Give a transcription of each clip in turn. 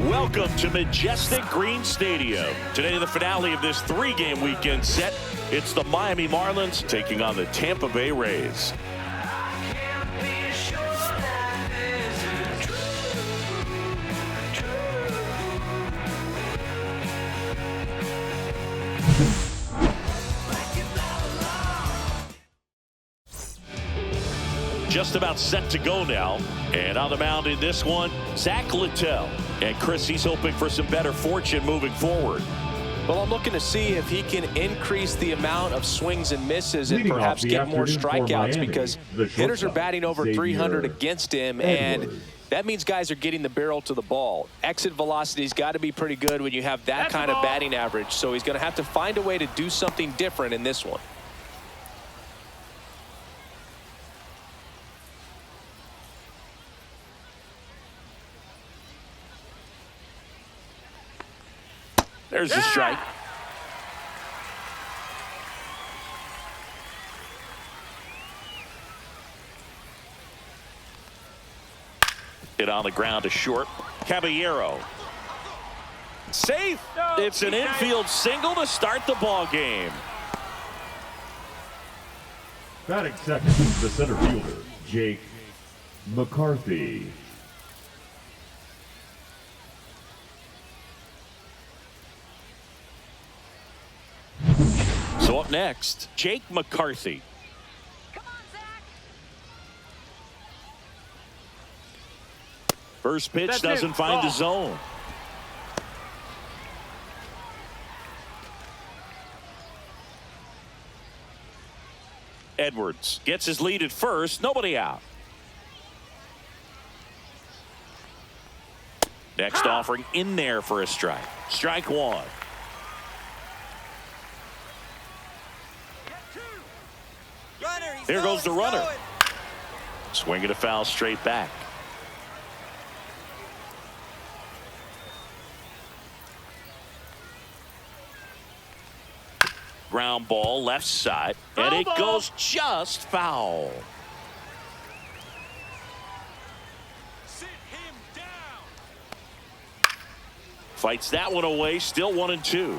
Welcome to majestic Green Stadium. Today, the finale of this three-game weekend set. It's the Miami Marlins taking on the Tampa Bay Rays. Just about set to go now. And on the mound in this one, Zach Littell. And Chris, he's hoping for some better fortune moving forward. Well, I'm looking to see if he can increase the amount of swings and misses and perhaps get more strikeouts, because hitters are batting over 300 against him, and that means guys are getting the barrel to the ball. Exit velocity's got to be pretty good when you have that kind of batting average, so he's going to have to find a way to do something different in this one. There's the strike. Hit on the ground to short. Caballero. Safe. It's an infield single to start the ball game. Batting second, the center fielder, Jake McCarthy. So up next, Jake McCarthy. Come on, Zach. First pitch doesn't find the zone. Edwards gets his lead at first, nobody out. Next offering in there for a strike. Strike one. There goes the runner. Swinging a foul straight back. Ground ball left side, and it goes just foul. Sit him down. Fights that one away, still 1-2.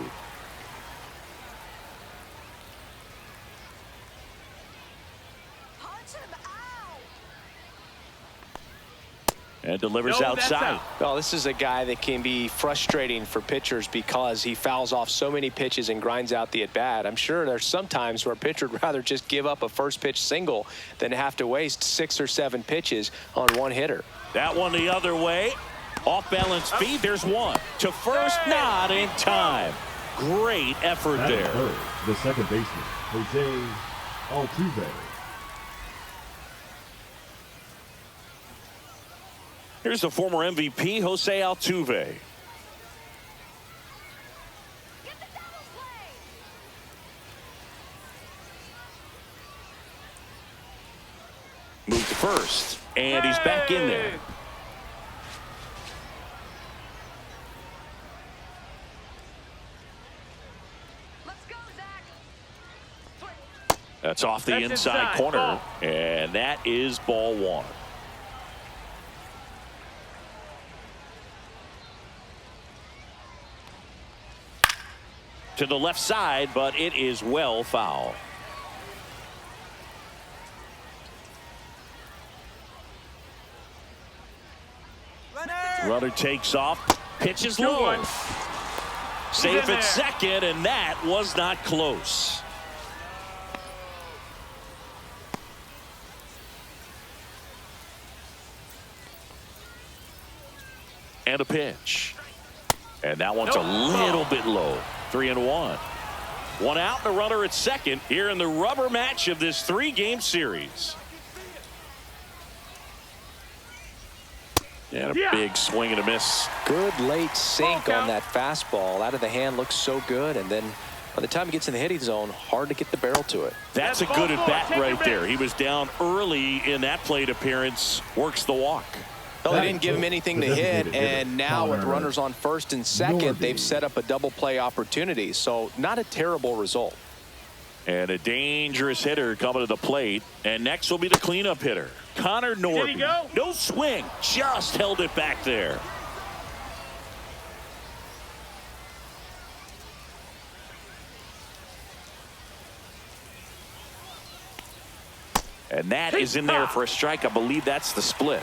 And delivers outside. Well, this is a guy that can be frustrating for pitchers because he fouls off so many pitches and grinds out the at-bat. I'm sure there's some times where a pitcher would rather just give up a first pitch single than have to waste 6 or 7 pitches on one hitter. That one the other way. Off balance feed. There's one. To first, not in time. Great effort there. Third, the second baseman, Jose Altuve. Here's the former MVP, Jose Altuve. Move to first, and he's back in there. Let's go, Zach. That's off the inside corner, and that is ball one. To the left side, but it is well foul. Runner takes off, pitches low. Safe at second, and that was not close. And a pitch. And that one's a little bit low. 3-1. One out, and a runner at second here in the rubber match of this three-game series. And a big swing and a miss. Good late sink on that fastball. Out of the hand, looks so good, and then by the time he gets in the hitting zone, hard to get the barrel to it. That's a good at-bat right there. He was down early in that plate appearance. Works the walk. Well, they didn't give him anything to hit, and now with runners on first and second, they've set up a double play opportunity. So not a terrible result. And a dangerous hitter coming to the plate. And next will be the cleanup hitter, Connor Norton. No swing, just held it back there. And that is in there for a strike. I believe that's the split.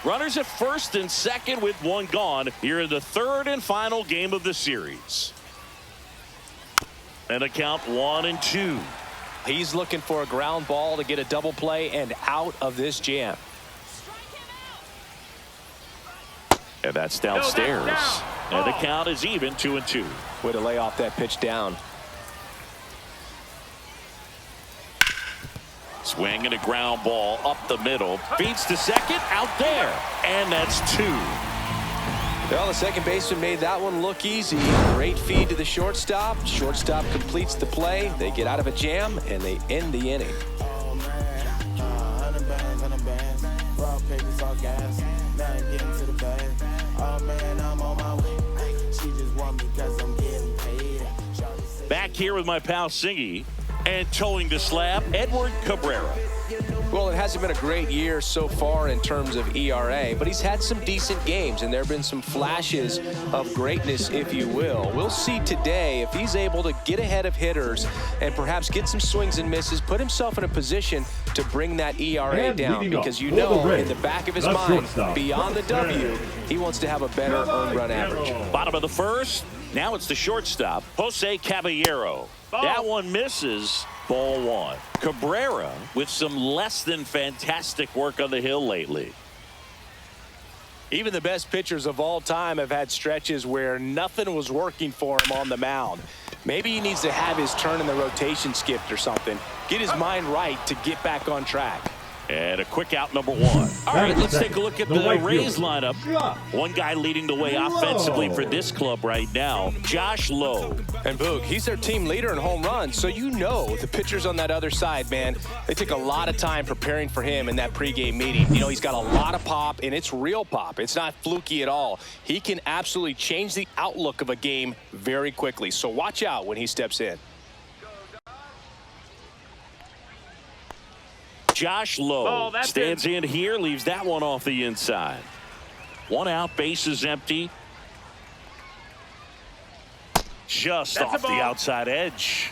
Runners at first and second with one gone here in the third and final game of the series. And a count 1-2. He's looking for a ground ball to get a double play and out of this jam. And that's downstairs. And the count is even 2-2. Way to lay off that pitch down. Swing and a ground ball up the middle. Feeds to second, out there. And that's 2. Well, the second baseman made that one look easy. Great feed to the shortstop. Shortstop completes the play. They get out of a jam, and they end the inning. Back here with my pal Singy, and towing the slab, Edward Cabrera. Well, it hasn't been a great year so far in terms of ERA, but he's had some decent games, and there have been some flashes of greatness, if you will. We'll see today if he's able to get ahead of hitters and perhaps get some swings and misses, put himself in a position to bring that ERA down, because you know in the back of his mind, beyond the W, he wants to have a better earned run average. Bottom of the first. Now it's the shortstop, Jose Caballero. That one misses. Ball 1. Cabrera with some less than fantastic work on the hill lately. Even the best pitchers of all time have had stretches where nothing was working for him on the mound. Maybe he needs to have his turn in the rotation skipped or something. Get his mind right to get back on track. And a quick out, number 1. All right, let's take a look at the Rays lineup. One guy leading the way offensively for this club right now, Josh Lowe. And Boog, he's their team leader in home runs, so you know the pitchers on that other side, man, they take a lot of time preparing for him in that pregame meeting. You know, he's got a lot of pop, and it's real pop. It's not fluky at all. He can absolutely change the outlook of a game very quickly, so watch out when he steps in. Josh Lowe stands in here, leaves that one off the inside. One out, base is empty. Just off the outside edge.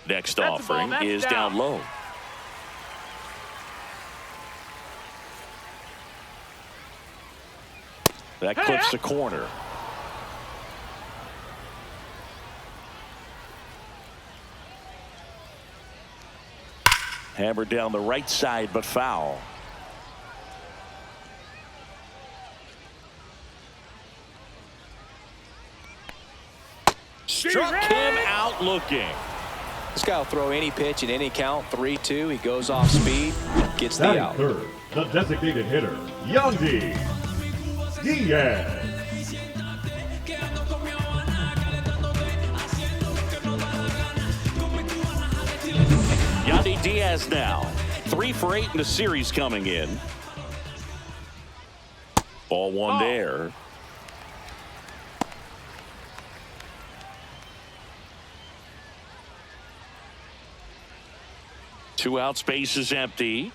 Next offering is down low. That clips the corner. Hammered down the right side, but foul. Struck him out looking. This guy will throw any pitch in any count. 3-2. He goes off speed, gets the out. Third, the designated hitter, Yandy Diaz. Yandy Diaz now 3 for 8 in the series coming in. Ball 1 there. Two out, space is empty.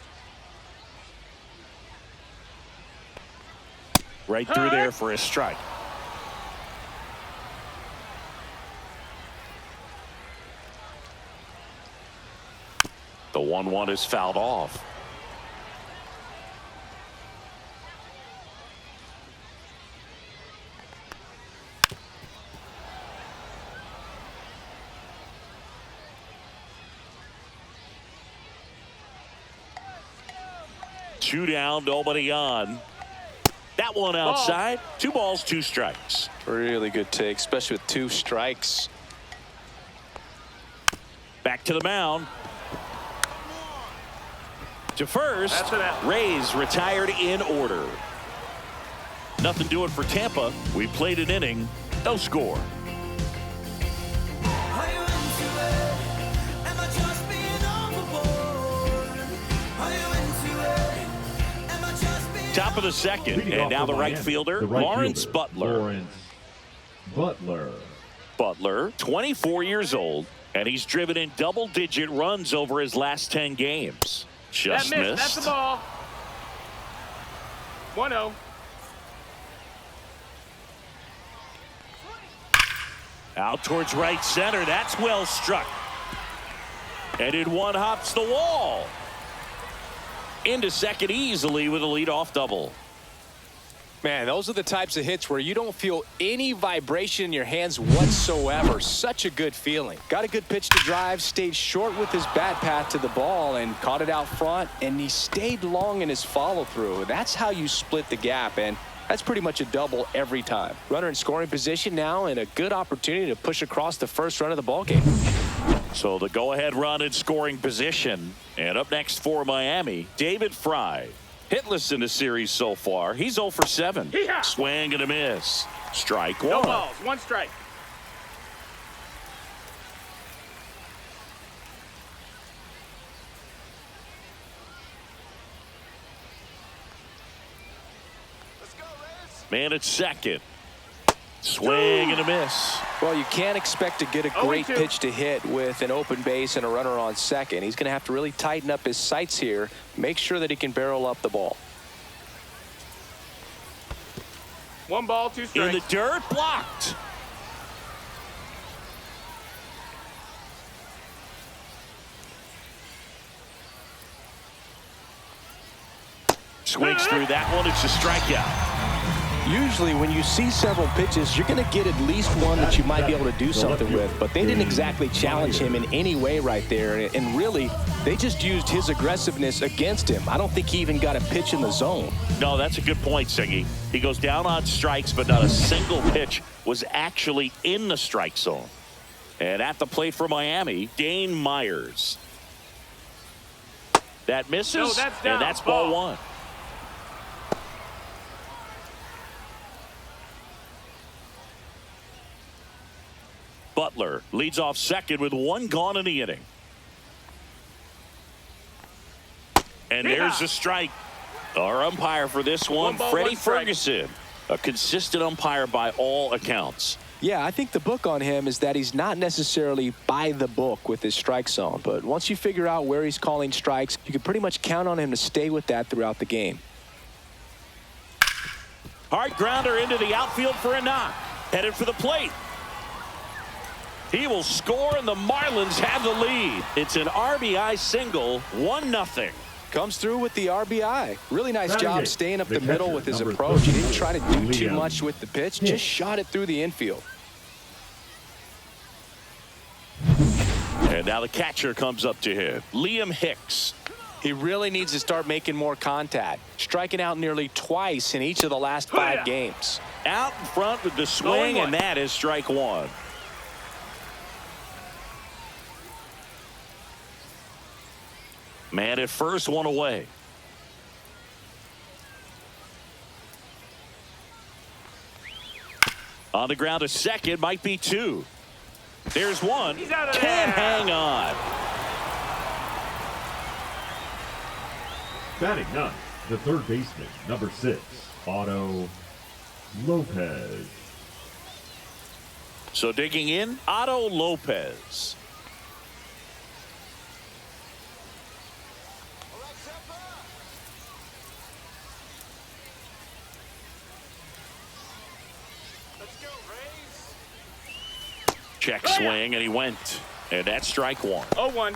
Right through there for a strike. The 1-1 is fouled off. Two down, nobody on. That one outside. 2 balls, 2 strikes. Really good take, especially with 2 strikes. Back to the mound. To first, Rays retired in order. Nothing doing for Tampa. We played an inning, no score. Top of the second, and now the right fielder, Lawrence Butler. Butler, 24 years old, and he's driven in double-digit runs over his last 10 games. Just missed. That's the ball. 1-0. Out towards right center. That's well struck. And in one hops the wall. Into second easily with a leadoff double. Man, those are the types of hits where you don't feel any vibration in your hands whatsoever. Such a good feeling. Got a good pitch to drive, stayed short with his bat path to the ball and caught it out front, and he stayed long in his follow-through. That's how you split the gap, and that's pretty much a double every time. Runner in scoring position now, and a good opportunity to push across the first run of the ballgame. So the go-ahead run in scoring position. And up next for Miami, David Fry. Hitless in the series so far. He's 0 for 7. Swing and a miss. Strike one. No balls, one strike. Let's go, Reds. Man at second. Swing and a miss. Well, you can't expect to get a great pitch to hit with an open base and a runner on second. He's going to have to really tighten up his sights here, make sure that he can barrel up the ball. One ball, two strikes. In the dirt, blocked. Swings through that one. It's a strikeout. Usually when you see several pitches, you're going to get at least one that you might be able to do something with, but they didn't exactly challenge him in any way right there, and really they just used his aggressiveness against him. I don't think he even got a pitch in the zone. No, that's a good point, Siggy. He goes down on strikes, but not a single pitch was actually in the strike zone. And at the plate for Miami, Dane Myers. That misses, No, that's down. and that's ball one. Butler leads off second with one gone in the inning. And there's the strike. Our umpire for this one, Freddie Ferguson. A consistent umpire by all accounts. Yeah, I think the book on him is that he's not necessarily by the book with his strike zone. But once you figure out where he's calling strikes, you can pretty much count on him to stay with that throughout the game. Hard grounder into the outfield for a knock. Headed for the plate. He will score, and the Marlins have the lead. It's an RBI single, 1-0. Comes through with the RBI. Really nice job staying up the middle with his approach. He didn't try to do too much with the pitch, just shot it through the infield. And now the catcher comes up to him, Liam Hicks. He really needs to start making more contact, striking out nearly twice in each of the last 5 games. Out in front with the swing, and that is strike one. Man at first, one away. On the ground to second, might be 2. There's one. Can't hang on. Batting ninth, the third baseman, number 6, Otto Lopez. So digging in, Otto Lopez. Check swing, and he went. And that's strike one. 0-1.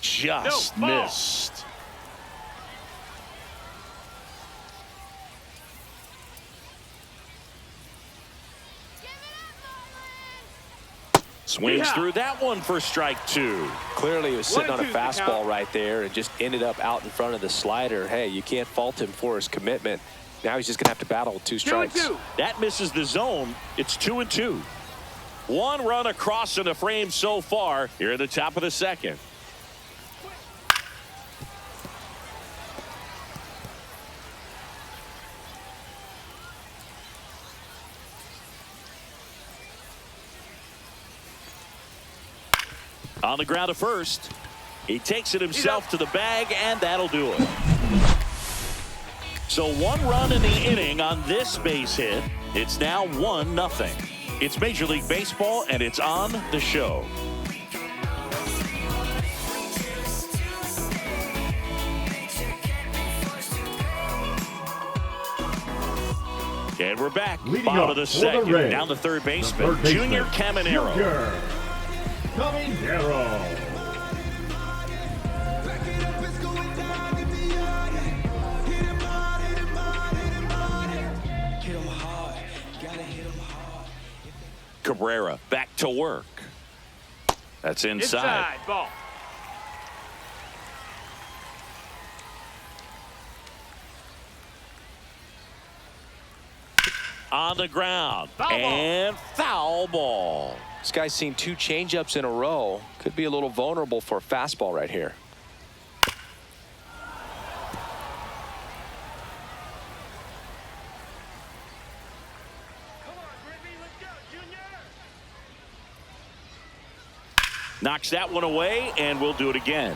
Just missed. Swings through that one for strike 2. Clearly, he was sitting on a fastball right there and just ended up out in front of the slider. Hey, you can't fault him for his commitment. Now he's just going to have to battle with 2 strikes. 2-2. That misses the zone. It's 2-2. One run across in the frame so far here at the top of the second. On the ground to first. He takes it himself to the bag, and that'll do it. So 1 run in the inning on this base hit. It's now 1-0. It's Major League Baseball, and it's on the show. And we're back. Leading Bottom off of the for second. Reds, Down to third the baseman, third baseman, Junior Caminero. Junior Caminero. Cabrera back to work. That's inside. Ball. On the ground. Foul ball. And foul ball. This guy's seen 2 changeups in a row. Could be a little vulnerable for a fastball right here. Knocks that one away, and we'll do it again.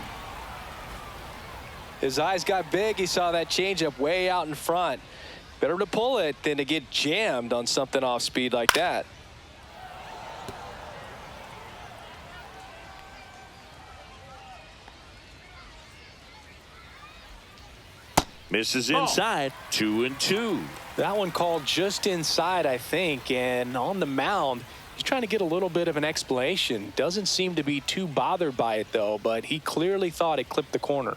His eyes got big. He saw that changeup way out in front. Better to pull it than to get jammed on something off speed like that. Misses inside. 2-2. That one called just inside, I think, and on the mound, he's trying to get a little bit of an explanation. Doesn't seem to be too bothered by it, though, but he clearly thought it clipped the corner.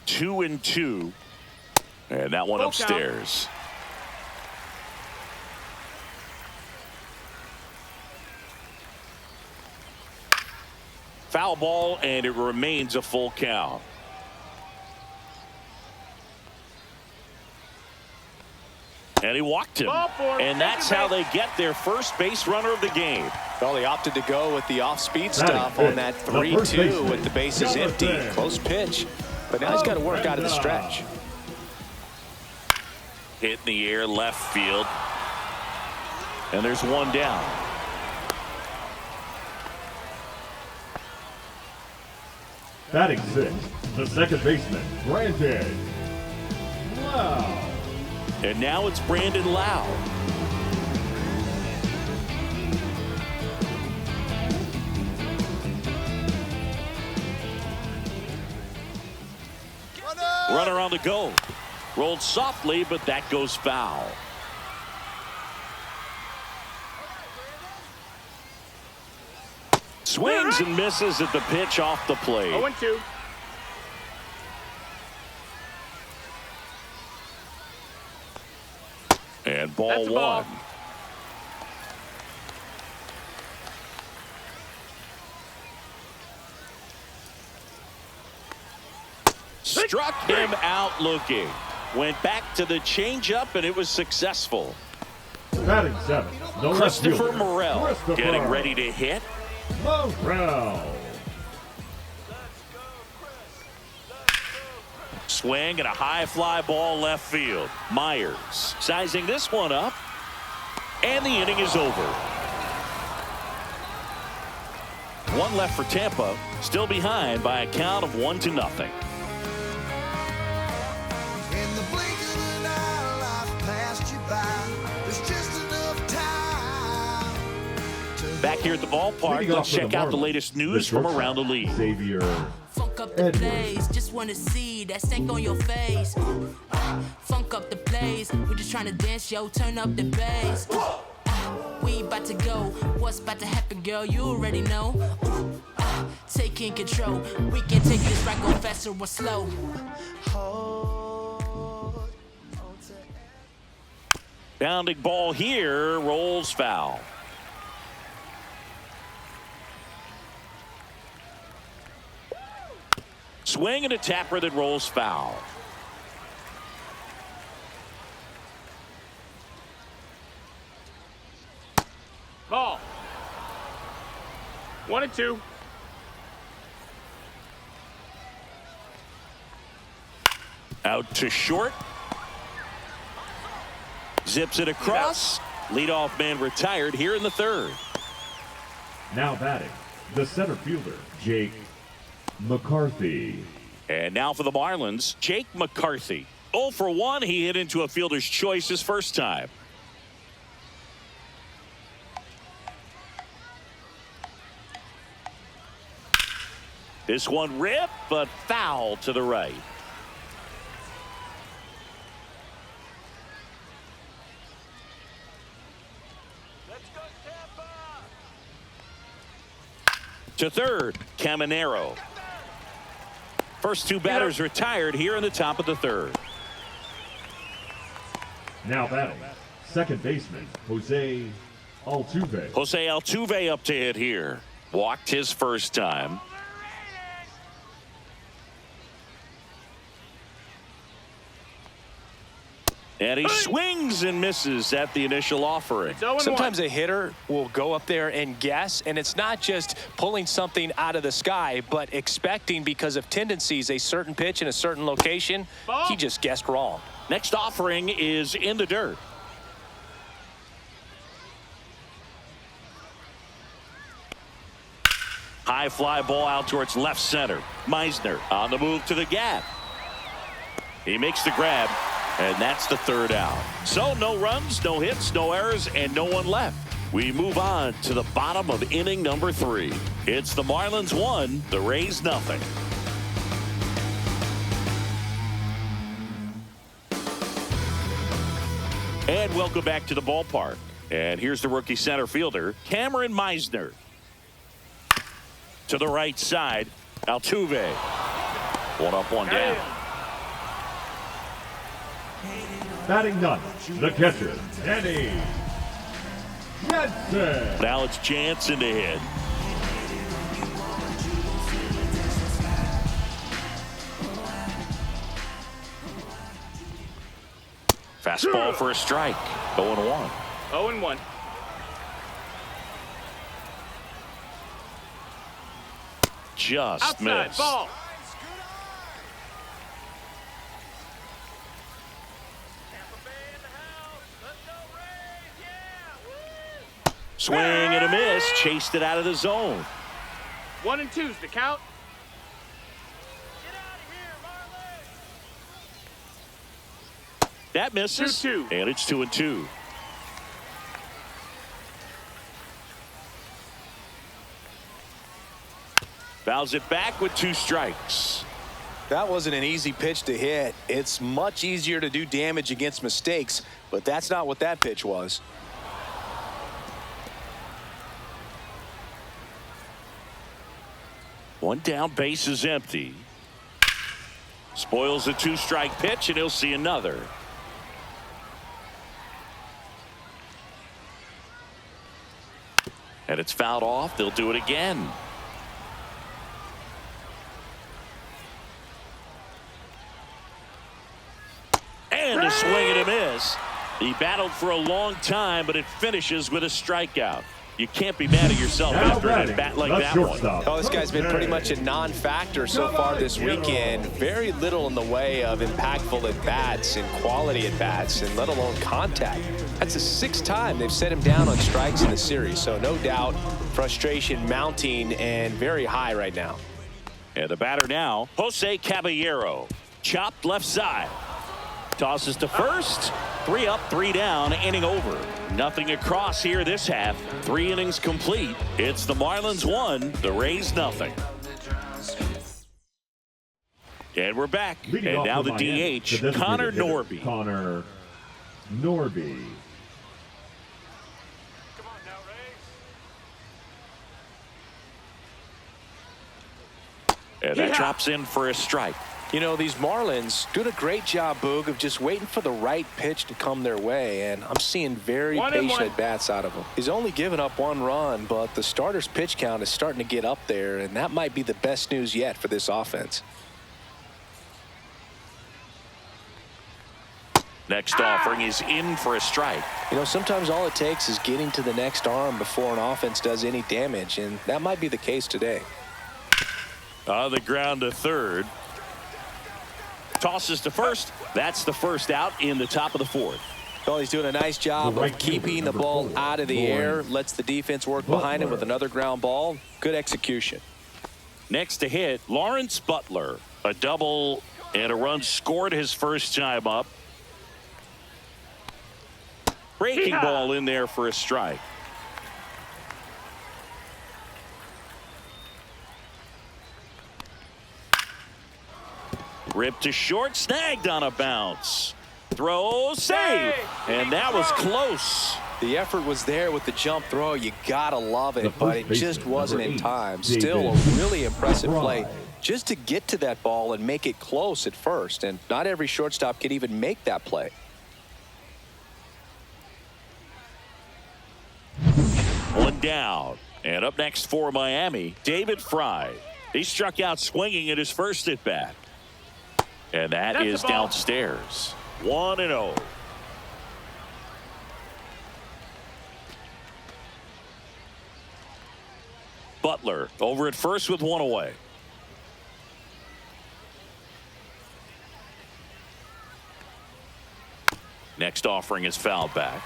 2-2. And that one upstairs. Foul ball, and it remains a full count. And he walked him. And that's how they get their first base runner of the game. Well, they opted to go with the off-speed stuff on that 3-2 with the bases empty. Close pitch. But now he's got to work out of the stretch. Hit in the air, left field. And there's one down. Batting 6th, the second baseman, Brandon Lau. And now it's Brandon Lau. Runner on the go. Rolled softly, but that goes foul. Swings and misses at the pitch off the plate. 0-2. And ball That's a ball. 1. Struck him out looking. Went back to the changeup, and it was successful. Batting 7th, the left Christopher fielder, Morel Christopher getting ready to hit. Morel. Swing and a high fly ball left field. Myers sizing this one up, and the inning is over. One left for Tampa, still behind by a count of 1-0. In the blink of an eye, life passed you by. There's just enough time to Back here at the ballpark, Leading let's off for check the out the Marlins, latest news from shortstop, around the league. Xavier Funk up the Edwards. place, just wanna see that stank on your face. Funk up the place, we just tryna dance, yo, turn up the bass. We about to go, what's about to happen, girl, you already know. Taking control, we can take this right, go faster or slow. Bounding ball here, rolls foul. Swing and a tapper that rolls foul. Ball. 1-2. Out to short. Zips it across. Leadoff man retired here in the third. Now batting, the center fielder, Jake McCarthy. And now for the Marlins, Jake McCarthy. 0 for 1. He hit into a fielder's choice his first time. This one ripped, but foul to the right. To third, Caminero. First two batters retired here in the top of the third. Now batting, second baseman, Jose Altuve. Jose Altuve up to hit here. Walked his first time. And he swings and misses at the initial offering. Sometimes a hitter will go up there and guess, and it's not just pulling something out of the sky, but expecting because of tendencies a certain pitch in a certain location. He just guessed wrong. Next offering is in the dirt. High fly ball out towards left center. Meisner on the move to the gap. He makes the grab. And that's the third out. So no runs, no hits, no errors, and no one left. We move on to the bottom of inning number 3. It's the Marlins 1, the Rays nothing. And welcome back to the ballpark. And here's the rookie center fielder, Cameron Meisner. To the right side, Altuve. One up, one down. Batting ninth, the catcher, Danny Jansen. Now it's Jansen to hit. Fastball for a strike. 0-1. 0-1. Just Outside, missed. ball. Swing and a miss. Chased it out of the zone. 1 and 2's the count. That misses. 2-2. And it's 2-2. Fouls it back with 2 strikes. That wasn't an easy pitch to hit. It's much easier to do damage against mistakes, but that's not what that pitch was. One down, base is empty. Spoils a 2-strike pitch, and he'll see another. And it's fouled off. They'll do it again. And a swing and a miss. He battled for a long time, but it finishes with a strikeout. You can't be mad at yourself after a bat like that one. Oh, this guy's been pretty much a non-factor so far this weekend. Very little in the way of impactful at-bats and quality at-bats, and let alone contact. That's the 6th time they've set him down on strikes in the series, so no doubt frustration mounting and very high right now. And the batter now, Jose Caballero. Chopped left side. Tosses to first. 3 up, 3 down, inning over. Nothing across here this half. 3 innings complete. It's the Marlins 1, the Rays nothing. And we're back. Leading and now the Miami, DH, the Connor hitter, Norby. Connor Norby. Come on now, Rays. And that drops in for a strike. You know, these Marlins doing a great job, Boog, of just waiting for the right pitch to come their way, and I'm seeing very patient at-bats out of him. He's only given up 1 run, but the starter's pitch count is starting to get up there, and that might be the best news yet for this offense. Next offering is in for a strike. You know, sometimes all it takes is getting to the next arm before an offense does any damage, and that might be the case today. On the ground to third. Tosses to first. That's the first out in the top of the 4th. Well, he's doing a nice job The right of keeping fielder, the ball number 4, out of the air, lets the defense work behind him with another ground ball. Good execution. Next to hit, Lawrence Butler. A double and a run scored his first time up. Breaking ball in there for a strike. Ripped to short, snagged on a bounce. Throw, save. And that was close. The effort was there with the jump throw. You gotta love it, but it just wasn't in time. Still a really impressive play just to get to that ball and make it close at first. And not every shortstop can even make that play. One down. And up next for Miami, David Fry. He struck out swinging at his first at bat. And that is downstairs. 1-0. Butler over at first with one away. Next offering is fouled back.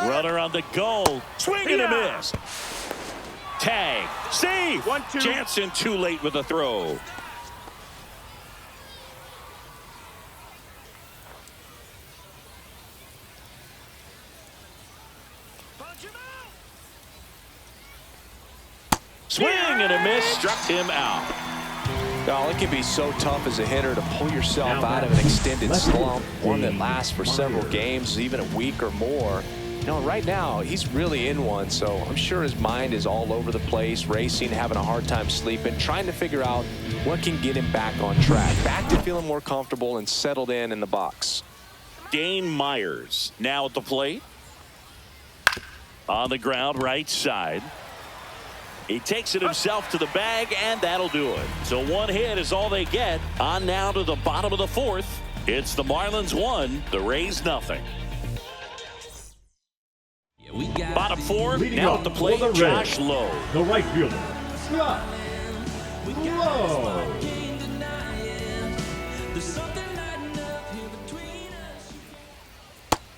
Runner on the goal. Swing and a miss. Tag. Save. 1-2. Jansen too late with the throw. Swing and a miss. Struck him out. Oh, it can be so tough as a hitter to pull yourself out of an extended slump, one that lasts for several games, even a week or more. You know, right now, he's really in one, so I'm sure his mind is all over the place, racing, having a hard time sleeping, trying to figure out what can get him back on track, back to feeling more comfortable and settled in the box. Dane Myers now at the plate. On the ground, right side. He takes it himself to the bag, and that'll do it. So one hit is all they get. On now to the bottom of the fourth. It's the Marlins 1, the Rays nothing. Bottom four, Leading now up at the plate, for the Josh Rays, Lowe. the right fielder, Scott Lowe.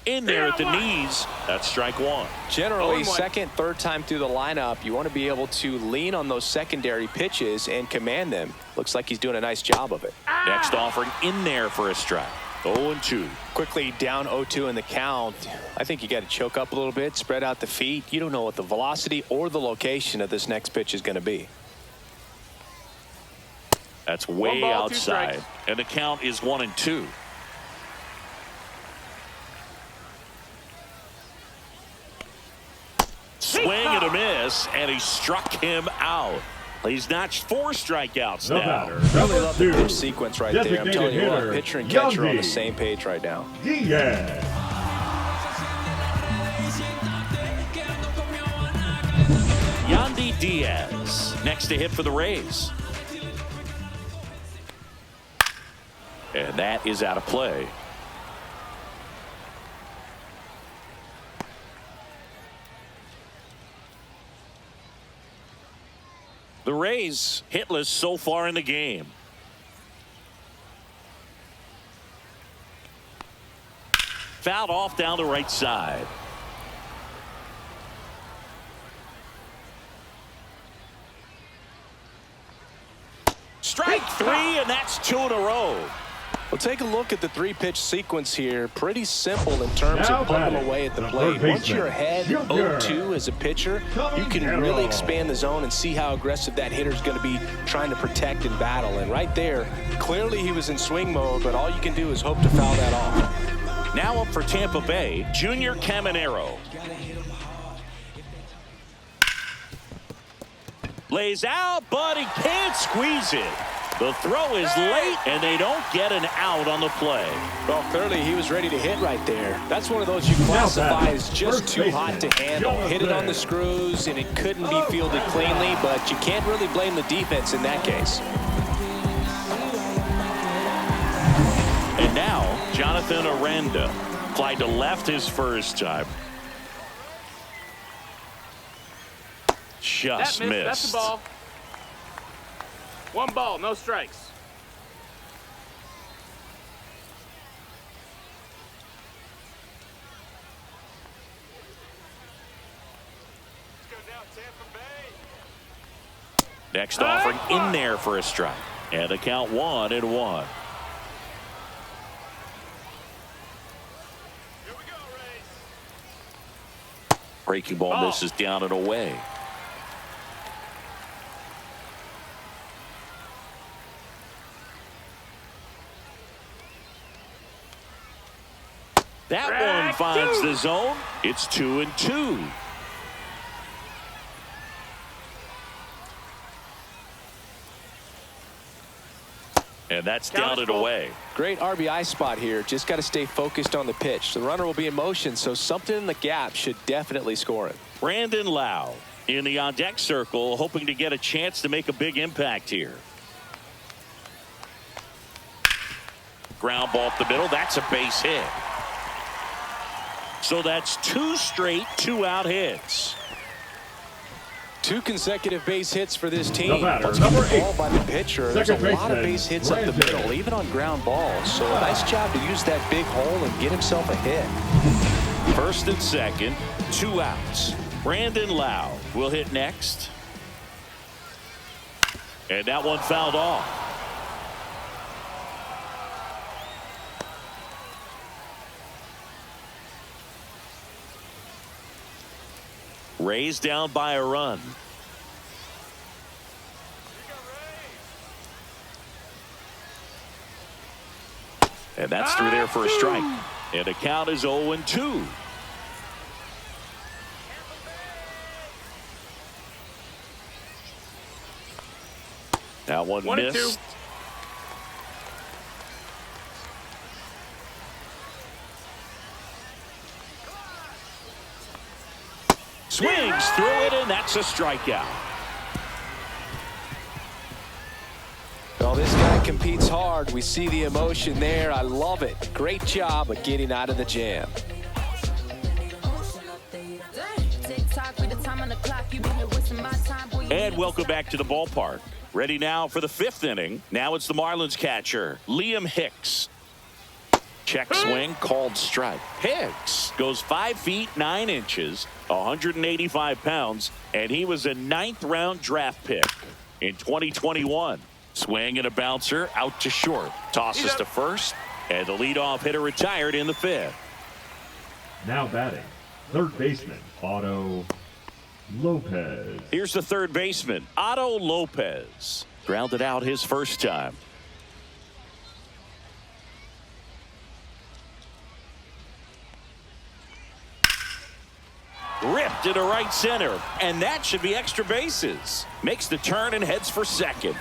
In there at the knees. That's strike one. Generally, second, third time through the lineup, you want to be able to lean on those secondary pitches and command them. Looks like he's doing a nice job of it. Next offering in there for a strike. 0-2. Quickly down 0-2 in the count. I think you got to choke up a little bit, spread out the feet. You don't know what the velocity or the location of this next pitch is going to be. That's way outside. And the count is 1-2. Swing and a miss, and he struck him out. He's notched 4 strikeouts now. Really love the pitch sequence right there. I'm telling you what, pitcher and catcher are on the same page right now. Diaz. Yandy Diaz next to hit for the Rays. And that is out of play. The Rays hitless so far in the game. Fouled off down the right side. Strike 3, and that's 2 in a row. Well, take a look at the 3-pitch sequence here. Pretty simple in terms of putting them away at the plate. Once you're ahead 0-2 as a pitcher, you can really expand the zone and see how aggressive that hitter's going to be trying to protect and battle. And right there, clearly he was in swing mode, but all you can do is hope to foul that off. Now up for Tampa Bay, Junior Caminero. Lays out, but he can't squeeze it. The throw is late, and they don't get an out on the play. Well, clearly he was ready to hit right there. That's one of those you classify as just too hot to handle. Hit it on the screws, and it couldn't be fielded cleanly, but you can't really blame the defense in that case. And now, Jonathan Aranda. Fly to left his first time. Just missed. That's the ball. 1 ball, no strikes. Next offering in there for a strike. And the count 1-1. Here we go, Rays. Breaking ball misses down and away. That one finds the zone. It's 2-2. And that's down and away. Great RBI spot here. Just got to stay focused on the pitch. The runner will be in motion, so something in the gap should definitely score him. Brandon Lau in the on-deck circle, hoping to get a chance to make a big impact here. Ground ball up the middle. That's a base hit. So that's 2 straight 2-out hits. 2 consecutive base hits for this team. The batter, Once number the 8. ball by the pitcher, there's a Second lot of baseman, base hits up the Brandon. middle, even on ground balls. So a nice job to use that big hole and get himself a hit. First and second, 2 outs. Brandon Lau will hit next. And that one fouled off. Rays down by a run. And that's through there for a strike. And the count is 0-2. That one missed. Swings through it, and that's a strikeout. Well, this guy competes hard. We see the emotion there. I love it. Great job of getting out of the jam. And welcome back to the ballpark. Ready now for the 5th inning. Now it's the Marlins catcher, Liam Hicks. Check swing, called strike. Hicks goes 5 feet 9 inches, 185 pounds, and he was a 9th-round draft pick in 2021. Swing and a bouncer out to short. Tosses to first, and the leadoff hitter retired in the 5th. Now batting, third baseman, Otto Lopez. Here's the third baseman, Otto Lopez. Grounded out his first time. Ripped into right center, and that should be extra bases. Makes the turn and heads for second.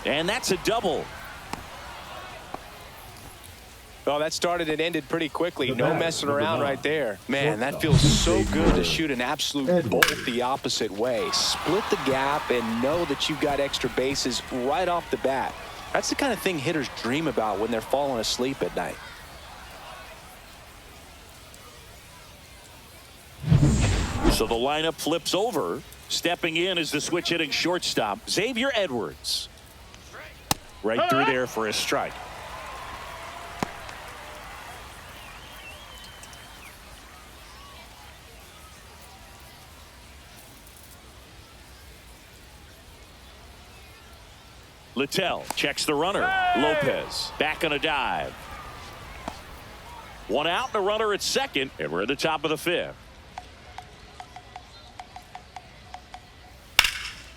And that's a double. Well, that started and ended pretty quickly. No messing around right there. Man, that feels so good to shoot an absolute bolt the opposite way. Split the gap and know that you've got extra bases right off the bat. That's the kind of thing hitters dream about when they're falling asleep at night. So the lineup flips over. Stepping in is the switch hitting shortstop, Xavier Edwards. Right through there for a strike. Littell checks the runner. Lopez back on a dive. 1 out and a runner at second, and we're at the top of the 5th.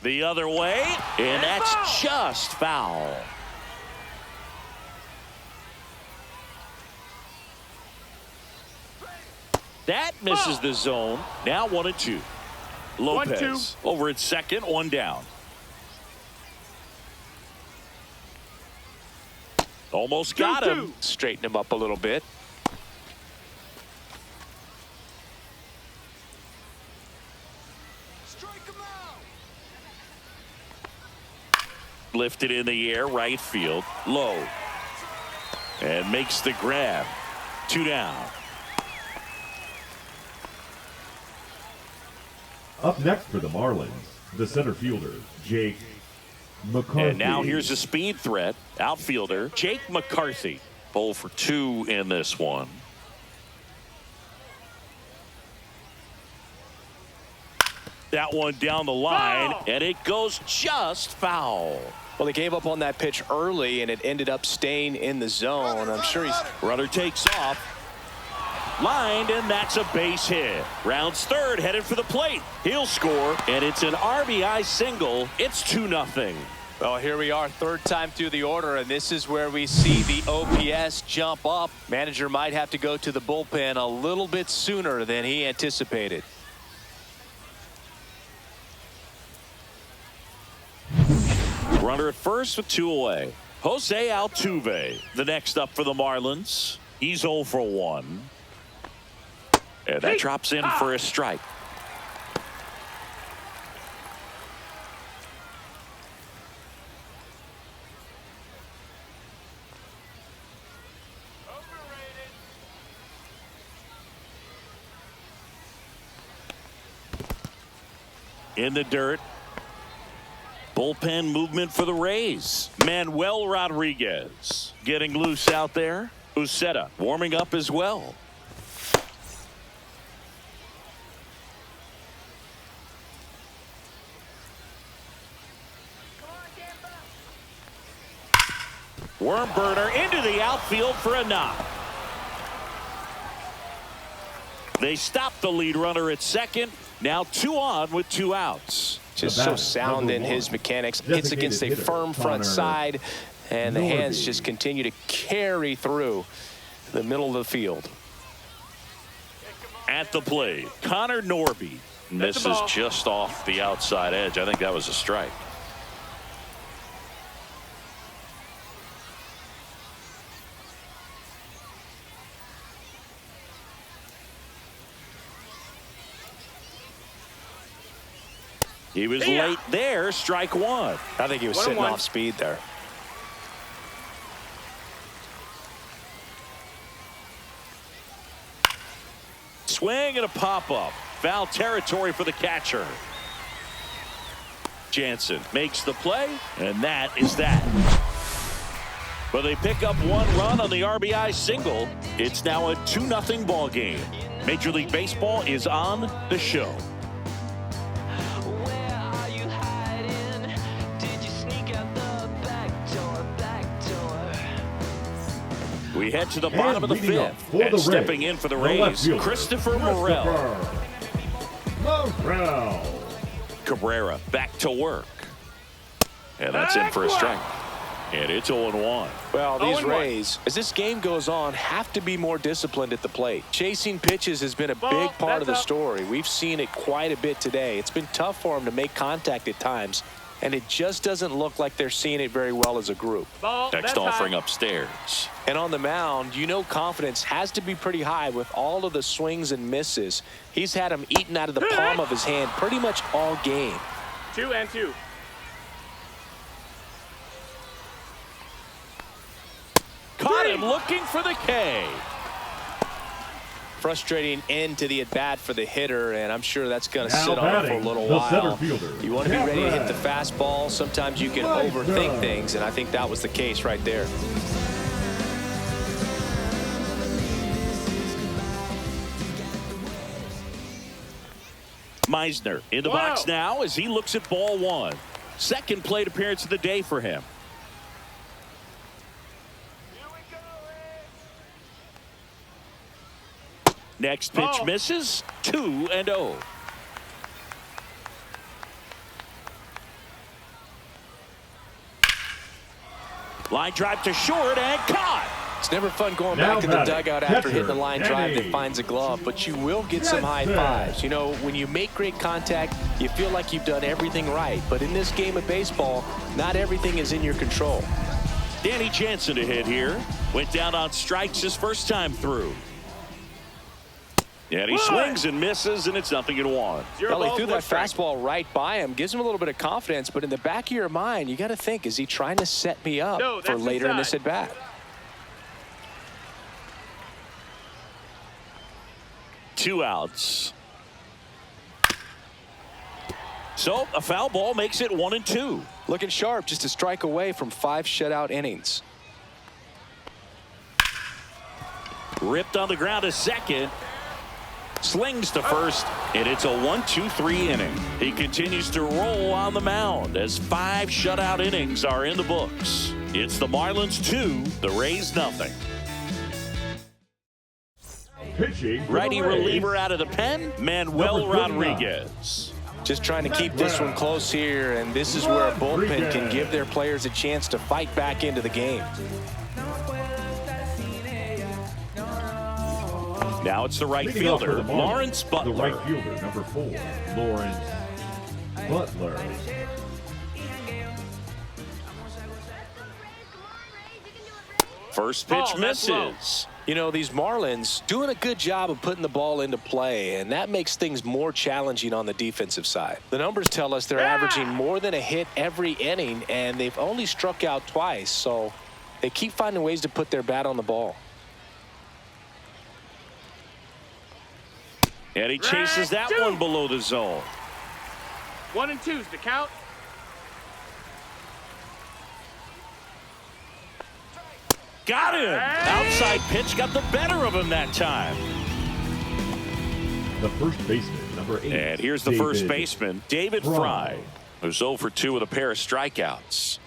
The other way, and that's just foul. That misses the zone. Now 1-2. Lopez over at second, 1 down. Almost got him. Straighten him up a little bit. Lifted in the air, right field, low. And makes the grab. 2 down. Up next for the Marlins, the center fielder, Jake McCarthy. And now here's a speed threat. Outfielder, Jake McCarthy. 0 for 2 in this one. That one down the line, and it goes just foul. Well, they gave up on that pitch early, and it ended up staying in the zone. I'm sure he's... Runner takes off. Lined, and that's a base hit. Rounds third, headed for the plate. He'll score, and it's an RBI single. It's 2-0. Well, here we are, third time through the order, and this is where we see the OPS jump up. Manager might have to go to the bullpen a little bit sooner than he anticipated. Runner at first with 2 away. Jose Altuve, the next up for the Marlins. He's 0 for 1. And that drops in for a strike. In the dirt. Bullpen movement for the Rays. Manuel Rodriguez getting loose out there. Uceta warming up as well. Worm burner into the outfield for a knock. They stop the lead runner at second. Now 2 on with 2 outs. Just so sound in his mechanics. Hits against a firm front side, and the hands just continue to carry through the middle of the field. At the plate, Connor Norby misses just off the outside edge. I think that was a strike. He was late there, strike 1. I think he was sitting off speed there. Swing and a pop-up. Foul territory for the catcher. Jansen makes the play, and that is that. But they pick up 1 run on the RBI single. It's now a 2-0 ball game. Major League Baseball is on the show. We head to the bottom of the 5th, and stepping in for the Rays, Christopher Morel. Cabrera back to work. And that's in for a strike. And it's 0-1. Well, these Rays, as this game goes on, have to be more disciplined at the plate. Chasing pitches has been a big part of the story. We've seen it quite a bit today. It's been tough for them to make contact at times, and it just doesn't look like they're seeing it very well as a group. Next offering upstairs. And on the mound, you know confidence has to be pretty high with all of the swings and misses. He's had them eaten out of the palm of his hand pretty much all game. 2-2. Caught him looking for the K. Frustrating end to the at-bat for the hitter, and I'm sure that's going to sit on for a little while. You want to be ready to hit the fastball. Sometimes you can overthink things, and I think that was the case right there. Meisner in the box now as he looks at ball 1. Second plate appearance of the day for him. Next pitch misses. 2-0. Line drive to short and caught. It's never fun going back to the dugout after hitting a line drive that finds a glove, but you will get some high fives. You know, when you make great contact, you feel like you've done everything right. But in this game of baseball, not everything is in your control. Danny Jansen to hit here. Went down on strikes his first time through. And he swings and misses, and it's 0-1. Well, he threw that fastball right by him. Gives him a little bit of confidence, but in the back of your mind, you got to think, is he trying to set me up for later in this at-bat? Two outs. So a foul ball makes it 1-2. Looking sharp, just a strike away from 5 shutout innings. Ripped on the ground to second. Slings to first, and it's a 1-2-3 inning. He continues to roll on the mound as 5 shutout innings are in the books. It's the Marlins 2, the Rays 0. Pitching Righty reliever out of the pen, Manuel Rodriguez. Just trying to keep this one close here, and this is where a bullpen can give their players a chance to fight back into the game. Now it's the right fielder, Lawrence Butler. The right fielder, number 4, Lawrence Butler. First pitch misses. You know, these Marlins doing a good job of putting the ball into play, and that makes things more challenging on the defensive side. The numbers tell us they're averaging more than a hit every inning, and they've only struck out twice, so they keep finding ways to put their bat on the ball. And he chases that one below the zone. 1 and 2's the count. Got him. Outside pitch got the better of him that time. The first baseman, number 8. And here's the first baseman, David Fry, who's 0 for 2 with a pair of strikeouts.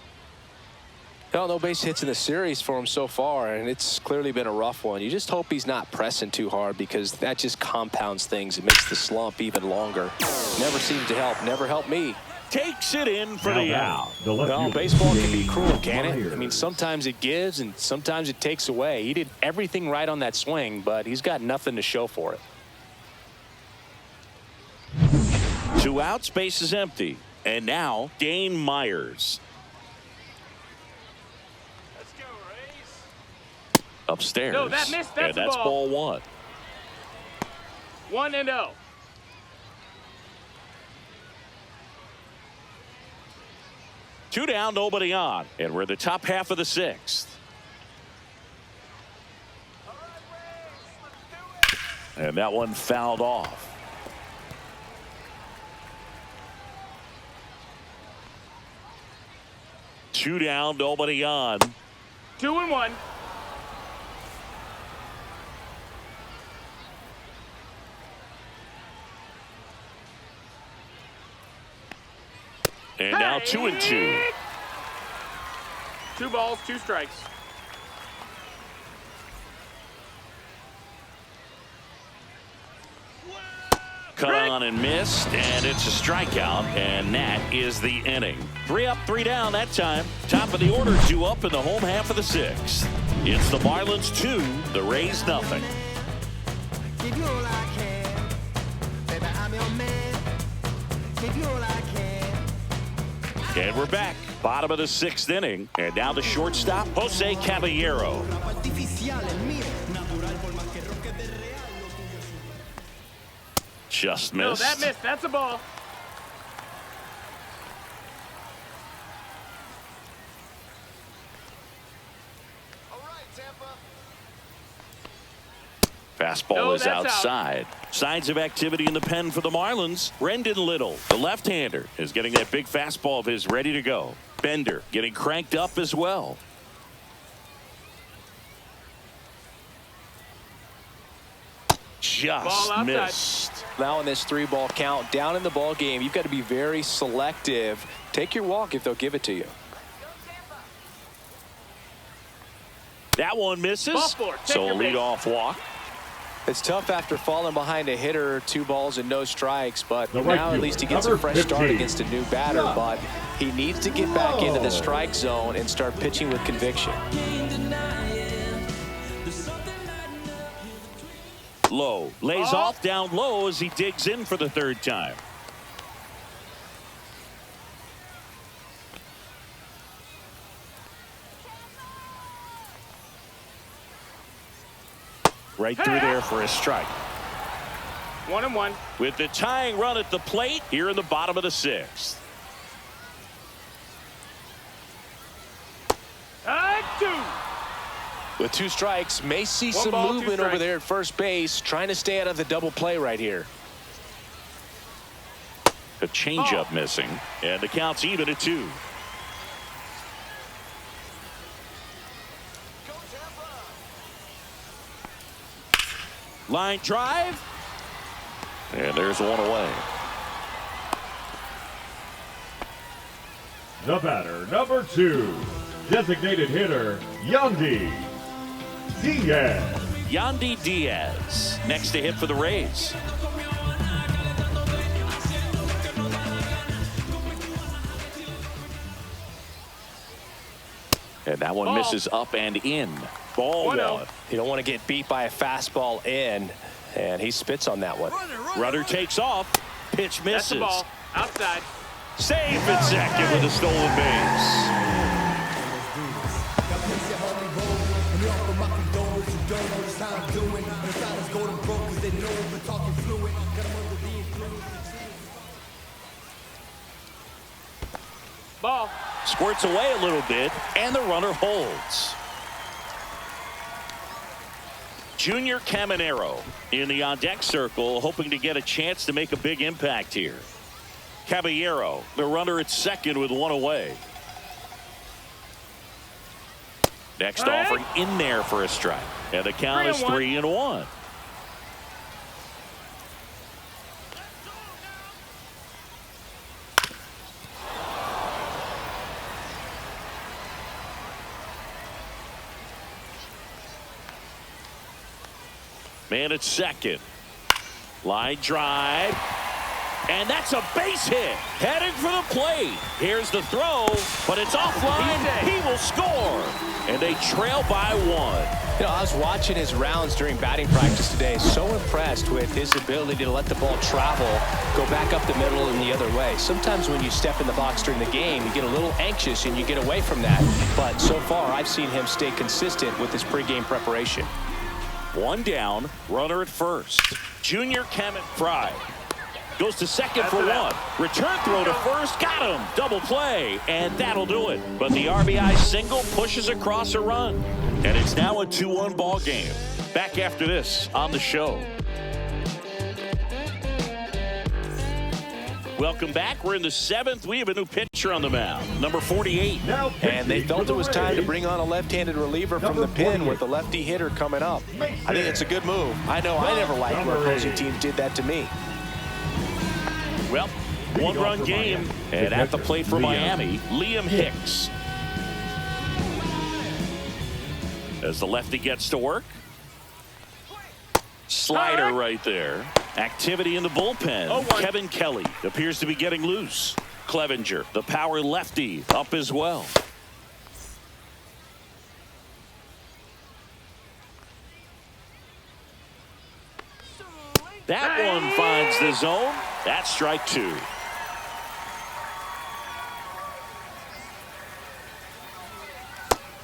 Well, no base hits in the series for him so far, and it's clearly been a rough one. You just hope he's not pressing too hard, because that just compounds things. It makes the slump even longer. Never seemed to help. Never helped me. Takes it in for the out. Well, baseball can be cruel, can it? I mean, sometimes it gives and sometimes it takes away. He did everything right on that swing, but he's got nothing to show for it. 2 outs, base is empty. And now Dane Myers. Let's go, Rays. Upstairs. No, that missed. That's and that's ball 1. 1 and 0. Two down, nobody on. And we're in the top half of the 6th. And that one fouled off. Two down, nobody on. 2 and 1. And now 2 and 2. 2 balls, 2 strikes. Cut on and missed, and it's a strikeout, and that is the inning. 3 up, 3 down that time. Top of the order, 2 up in the home half of the 6th. It's the Marlins 2, the Rays nothing. Give you all I can. Baby, I'm your man. Give you all I can. And we're back. Bottom of the 6th inning. And now the shortstop, Jose Caballero. Just missed. No, that missed. That's a ball. Fastball is outside. Signs of activity in the pen for the Marlins. Brendan Little, the left-hander, is getting that big fastball of his ready to go. Bender getting cranked up as well. Just missed. Now in this 3-ball count, down in the ball game, you've got to be very selective. Take your walk if they'll give it to you. That one misses. So a leadoff walk. It's tough after falling behind a hitter, 2 balls and no strikes, but now at least he gets a fresh start against a new batter. But he needs to get back into the strike zone and start pitching with conviction. Low lays off down low as he digs in for the 3rd time. Right through there for a strike. 1 and 1. With the tying run at the plate here in the bottom of the 6th. 2. With 2 strikes, may see some movement over there at first base, trying to stay out of the double play right here. The changeup missing, and the count's even at 2. Line drive, and there's one away. The batter, number 2, designated hitter, Yandy Diaz. Yandy Diaz next to hit for the Rays. And that one misses up and in. Ball 1. You don't want to get beat by a fastball in, and he spits on that one. Runner takes off. Pitch misses. That's the ball. Outside. Safe at second with a stolen base. Ball. Squirts away a little bit, and the runner holds. Junior Caminero in the on-deck circle, hoping to get a chance to make a big impact here. Caballero, the runner at second with one away. Next offering in there for a strike. And the count is 3-1. Man at second. Line drive. And that's a base hit. Headed for the plate. Here's the throw, but it's offline. He will score. And they trail by 1. You know, I was watching his rounds during batting practice today. So impressed with his ability to let the ball travel, go back up the middle and the other way. Sometimes when you step in the box during the game, you get a little anxious and you get away from that. But so far, I've seen him stay consistent with his pregame preparation. 1 down, runner at first. Junior Camin Fry goes to second for 1. Return throw to first, got him. Double play, and that'll do it. But the RBI single pushes across a run. And it's now a 2-1 ball game. Back after this on the show. Welcome back. We're in the 7th. We have a new pitcher on the mound, number 48. And they felt it was time to bring on a left-handed reliever from the pen with a lefty hitter coming up. I think it's a good move. I know I never liked when opposing teams did that to me. Well, 1-run game, and at the plate for Miami, Liam Hicks. As the lefty gets to work. Slider right there. Activity in the bullpen. Kevin Kelly appears to be getting loose. Clevenger, the power lefty, up as well. That one finds the zone. That's strike 2.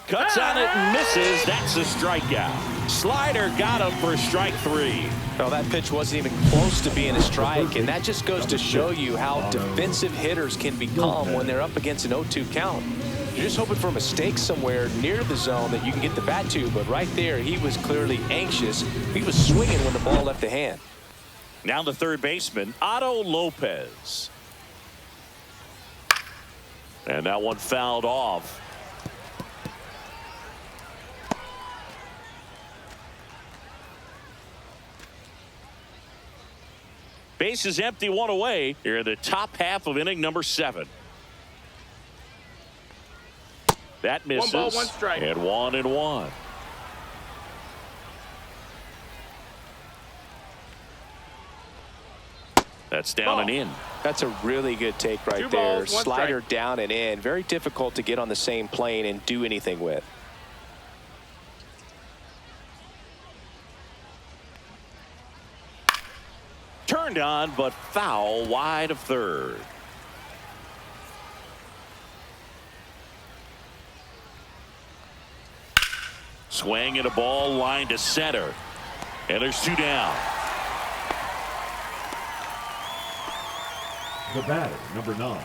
Cuts on it and misses. That's a strikeout. Slider got him for strike 3. Well, that pitch wasn't even close to being a strike, and that just goes to show you how defensive hitters can become when they're up against an 0-2 count. You're just hoping for a mistake somewhere near the zone that you can get the bat to, but right there, he was clearly anxious. He was swinging when the ball left the hand. Now the third baseman, Otto Lopez. And that one fouled off. Base is empty, 1 away. Here in the top half of inning number 7. That misses. 1 ball, 1 strike. And 1-1. That's down and in. That's a really good take right there. Slider down and in. Very difficult to get on the same plane and do anything with. Turned on, but foul wide of third. Swing and a ball line to center. And there's 2 down. The batter, number 9,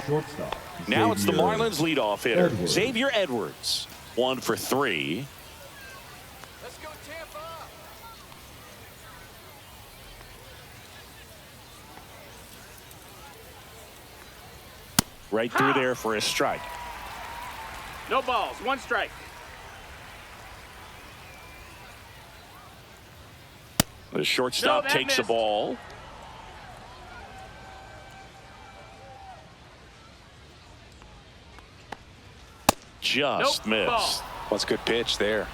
shortstop. Now it's the Marlins leadoff hitter, Xavier Edwards. 1 for 3. Let's go, Tampa. Right through there for a strike. No balls, 1 strike. The shortstop takes the ball. Just missed. Ball. That's a good pitch there.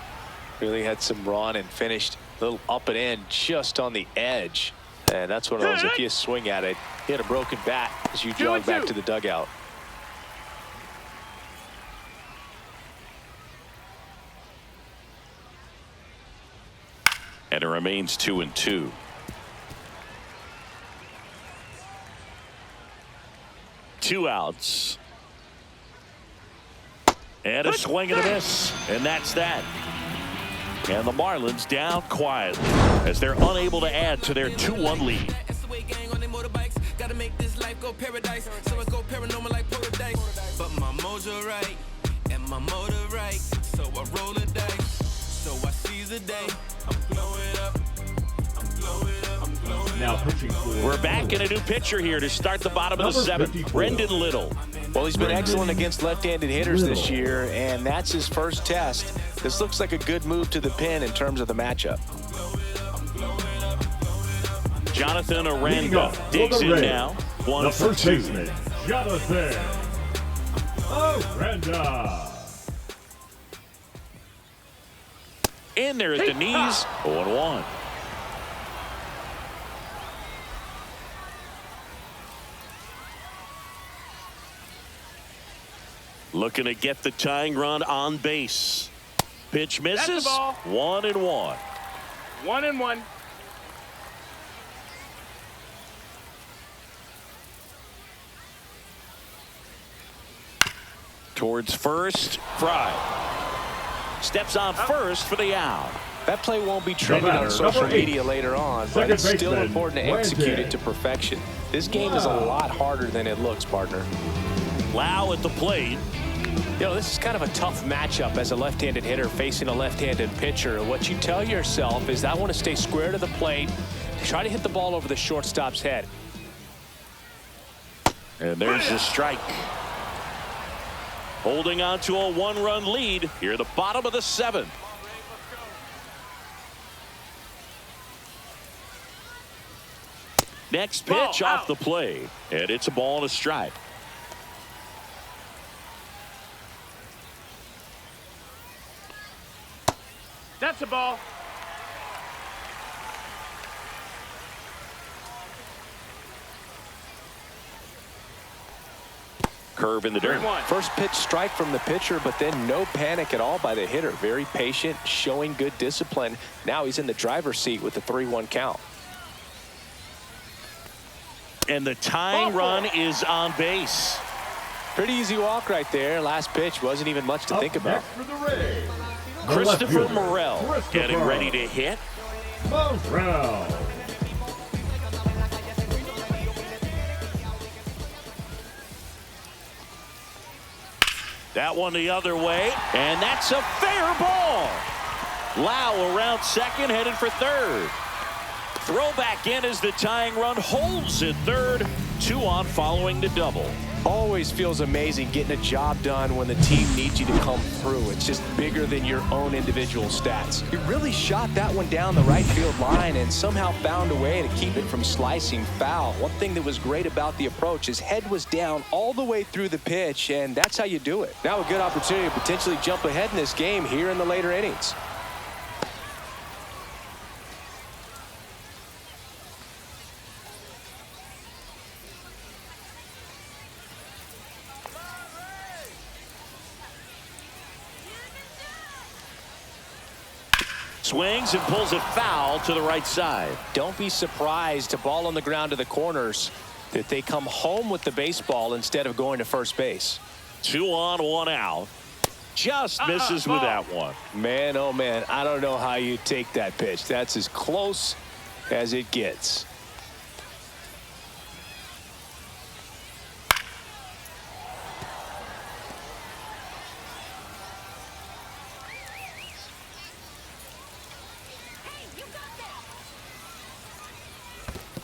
Really had some run and finished a little up and in just on the edge. And that's one of those, if you swing at it, he had a broken bat as you jog back to the dugout. And it remains 2-2. Two outs. And a swing and a miss. And that's that. And the Marlins down quietly as they're unable to add to their 2-1 lead. Gotta make this life go paradise, so I go paranormal like paradise. But my mojo right, and my motor right, so I roll the dice, so I seize the day. I'm blowing up, I'm blowing up, I'm blowing up. Now pitching for We're back in a new pitcher here to start the bottom of the seventh. 54. Brendan Little. Well, he's been excellent against left-handed hitters this year, and that's his first test. This looks like a good move to the pen in terms of the matchup. Jonathan Aranda digs in now. The first baseman, Jonathan Aranda. In there at the knees. 0-1. Looking to get the tying run on base. Pitch misses. That's the ball. 1-1. 1-1. Towards first. Fry. Steps on first for the out. That play won't be trending on social media later on, but it's still important to execute it to perfection. This game is a lot harder than it looks, partner. Lau at the plate. You know, this is kind of a tough matchup as a left-handed hitter facing a left-handed pitcher. What you tell yourself is, I want to stay square to the plate, try to hit the ball over the shortstop's head. And there's the strike. Holding on to a 1-run lead here at the bottom of the seventh. Next pitch off the plate, and it's a ball and a strike. That's a ball. Curve in the dirt. 3-1. First pitch strike from the pitcher, but then no panic at all by the hitter. Very patient, showing good discipline. Now he's in the driver's seat with the 3-1 count. And the tying run is on base. Pretty easy walk right there. Last pitch wasn't even much to think about. For the Rays, Christopher Morel getting ready to hit. Morel. That one the other way, and that's a fair ball. Lau around second, headed for third. Throw back in as the tying run holds at third. 2 on following the double. Always feels amazing getting a job done when the team needs you to come through. It's just bigger than your own individual stats. He really shot that one down the right field line and somehow found a way to keep it from slicing foul. One thing that was great about the approach, his head was down all the way through the pitch, and that's how you do it. Now a good opportunity to potentially jump ahead in this game here in the later innings. Swings and pulls it foul to the right side. Don't be surprised, a ball on the ground to the corners, that they come home with the baseball instead of going to first base. 2 on, 1 out. Just misses with that one. Man, oh man, I don't know how you take that pitch. That's as close as it gets.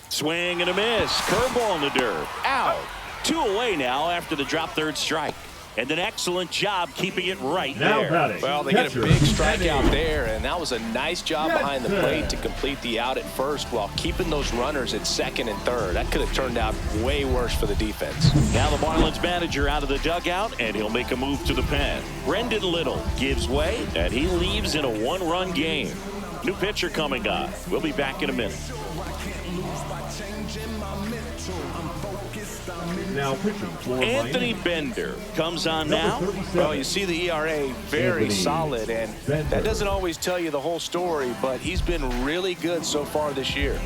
Swing and a miss. Curveball in the dirt. Out. 2 away now after the drop third strike. And an excellent job keeping it right there. Well, they get a big strikeout there, and that was a nice job behind the plate to complete the out at first while keeping those runners at second and third. That could have turned out way worse for the defense. Now the Marlins manager out of the dugout, and he'll make a move to the pen. Brendan Little gives way, and he leaves in a 1-run game. New pitcher coming on. We'll be back in a minute. Changing my mental, I'm focused, I'm in Now pitching for Anthony Miami. Bender comes on now. Well, you see the ERA very Anthony solid, and Bender. that doesn't always tell you the whole story, but he's been really good so far this year.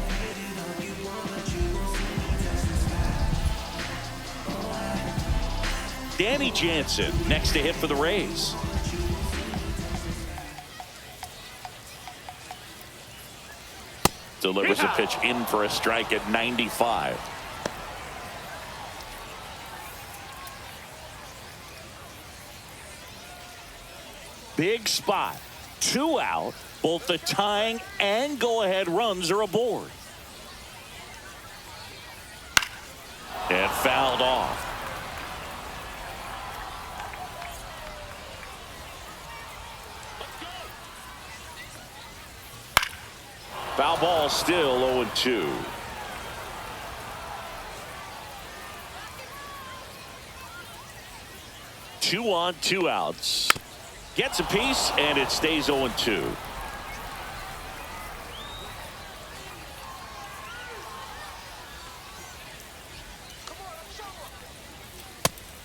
Danny Jansen next to hit for the Rays. Delivers a pitch in for a strike at 95. Big spot. 2 out. Both the tying and go-ahead runs are aboard. And fouled off. Foul ball, still 0-2. Two on, 2 outs. Gets a piece, and it stays 0-2.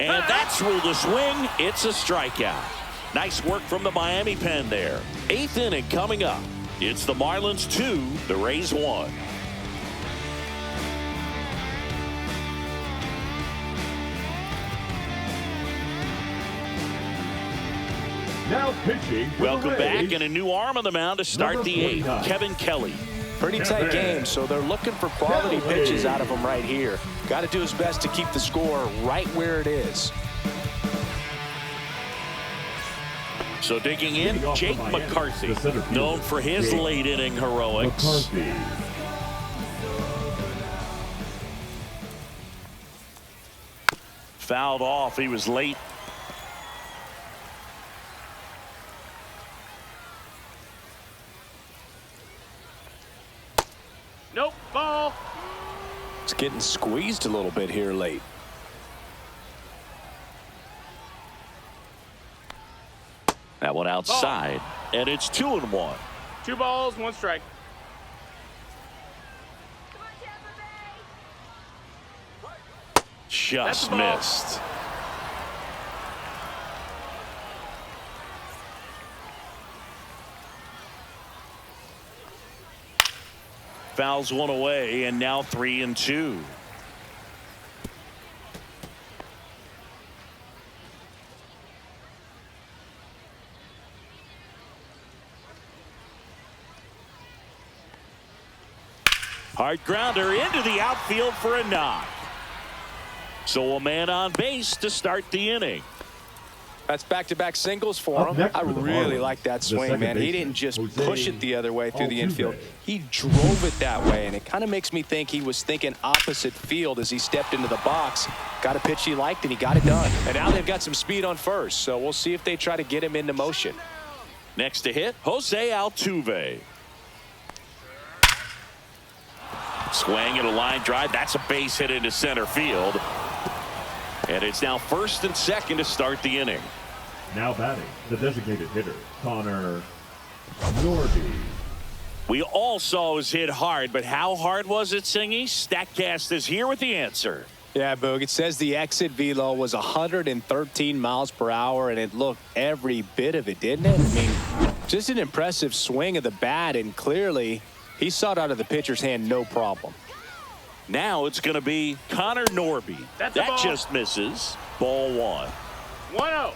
And that's ruled a swing. It's a strikeout. Nice work from the Miami pen there. 8th inning coming up. It's the Marlins 2, the Rays 1. Now pitching for Welcome the back, Rays. and a new arm on the mound to start Number the 8th. 49. Kevin Kelly. Pretty tight game, so they're looking for quality Kelly. pitches out of him right here. Got to do his best to keep the score right where it is. So digging in, Leading off Jake for Miami, McCarthy, the center fielder, known for his Jake late inning heroics. McCarthy. Fouled off. He was late. Nope, ball. It's getting squeezed a little bit here late. That one outside, and it's 2-1. 2 balls, 1 strike. Come on, Tampa Bay. Just the ball. missed. Fouls one away, and now 3-2. Hard grounder into the outfield for a knock. So a man on base to start the inning. That's back-to-back singles for Up him. next I for the really Marlins, like that the swing, second man. He baseman, didn't just Jose push it the other way through the Altuve. infield. He drove it that way, and it kind of makes me think he was thinking opposite field as he stepped into the box. Got a pitch he liked, and he got it done. And now they've got some speed on first, so we'll see if they try to get him into motion. Next to hit, Jose Altuve. Swing and a line drive. That's a base hit into center field. And it's now 1st and 2nd to start the inning. Now batting, the designated hitter, Connor Norby. We all saw it was hit hard, but how hard was it, Singy? StatCast is here with the answer. Yeah, Boog, it says the exit velo was 113 miles per hour, and it looked every bit of it, didn't it? I mean, just an impressive swing of the bat, and clearly he saw it out of the pitcher's hand no problem. Now it's going to be Connor Norby. That's a that ball. just misses. Ball 1. 1-0.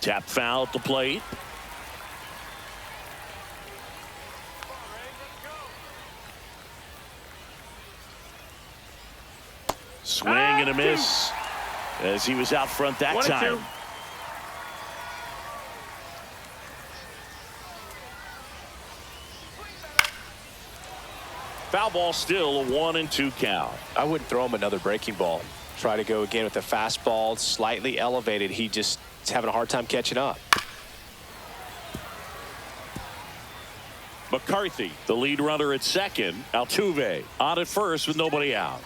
Tap foul at the plate. Swing and a miss as he was out front that 1-2. time. Foul ball, still a 1-2 count. I wouldn't throw him another breaking ball. Try to go again with the fastball, slightly elevated. He just is having a hard time catching up. McCarthy, the lead runner at second. Altuve on at first with nobody out.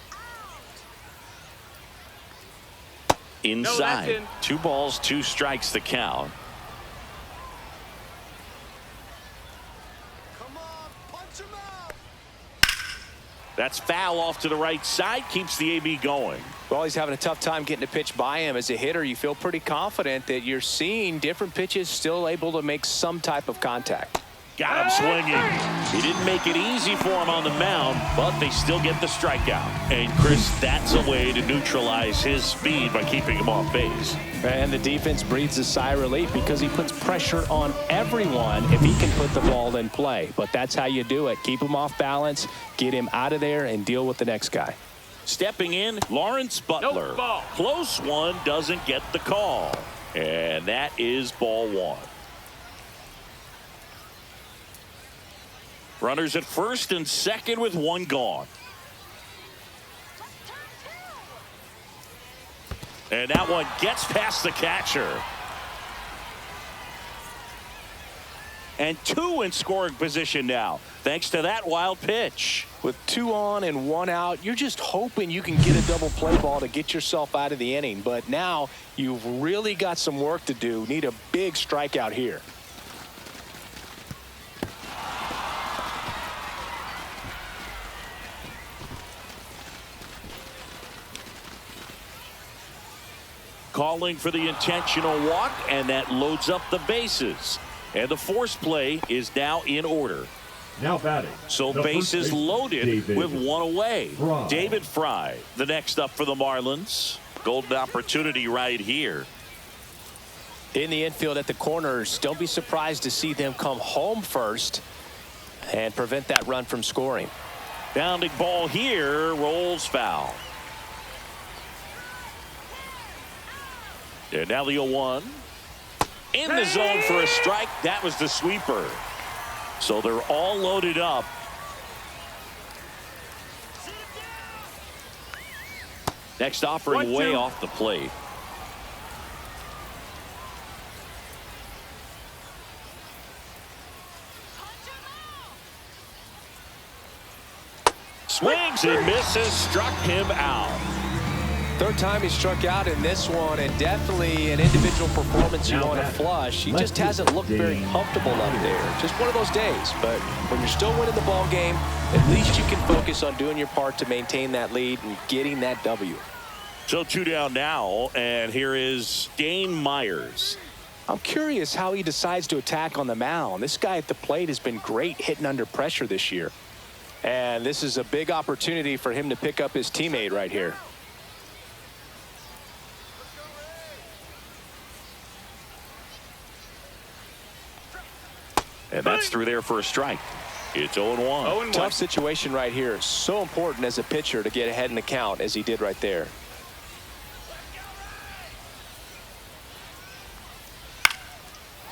inside. No, 2 balls, 2 strikes the count. That's foul off to the right side, keeps the AB going. Well, he's having a tough time getting a pitch by him. As a hitter, you feel pretty confident that you're seeing different pitches still able to make some type of contact. Got him swinging. He didn't make it easy for him on the mound, but they still get the strikeout. And Chris, that's a way to neutralize his speed by keeping him off base. And the defense breathes a sigh of relief because he puts pressure on everyone if he can put the ball in play. But that's how you do it. Keep him off balance, get him out of there, and deal with the next guy. Stepping in, Lawrence Butler. Nope, ball. Close one, doesn't get the call. And that is ball 1. Runners at first and second with 1 gone. And that one gets past the catcher. And 2 in scoring position now, thanks to that wild pitch. With 2 on and 1 out, you're just hoping you can get a double play ball to get yourself out of the inning. But now you've really got some work to do. Need a big strikeout here. Calling for the intentional walk, and that loads up the bases. And the force play is now in order. Now batting. So bases loaded with 1 away. David Fry, the next up for the Marlins. Golden opportunity right here. In the infield at the corners, don't be surprised to see them come home first and prevent that run from scoring. Bounding ball here, rolls foul. And now the 0-1. In the zone for a strike. That was the sweeper. So they're all loaded up. Next offering way off the plate. Swings and misses, struck him out. 3rd time he struck out in this one, and definitely an individual performance you want to flush. He just hasn't looked very comfortable up there. Just one of those days. But when you're still winning the ball game, at least you can focus on doing your part to maintain that lead and getting that W. So 2 down now, and here is Dane Myers. I'm curious how he decides to attack on the mound. This guy at the plate has been great hitting under pressure this year. And this is a big opportunity for him to pick up his teammate right here. And that's through there for a strike. It's 0-1. Tough situation right here. So important as a pitcher to get ahead in the count as he did right there.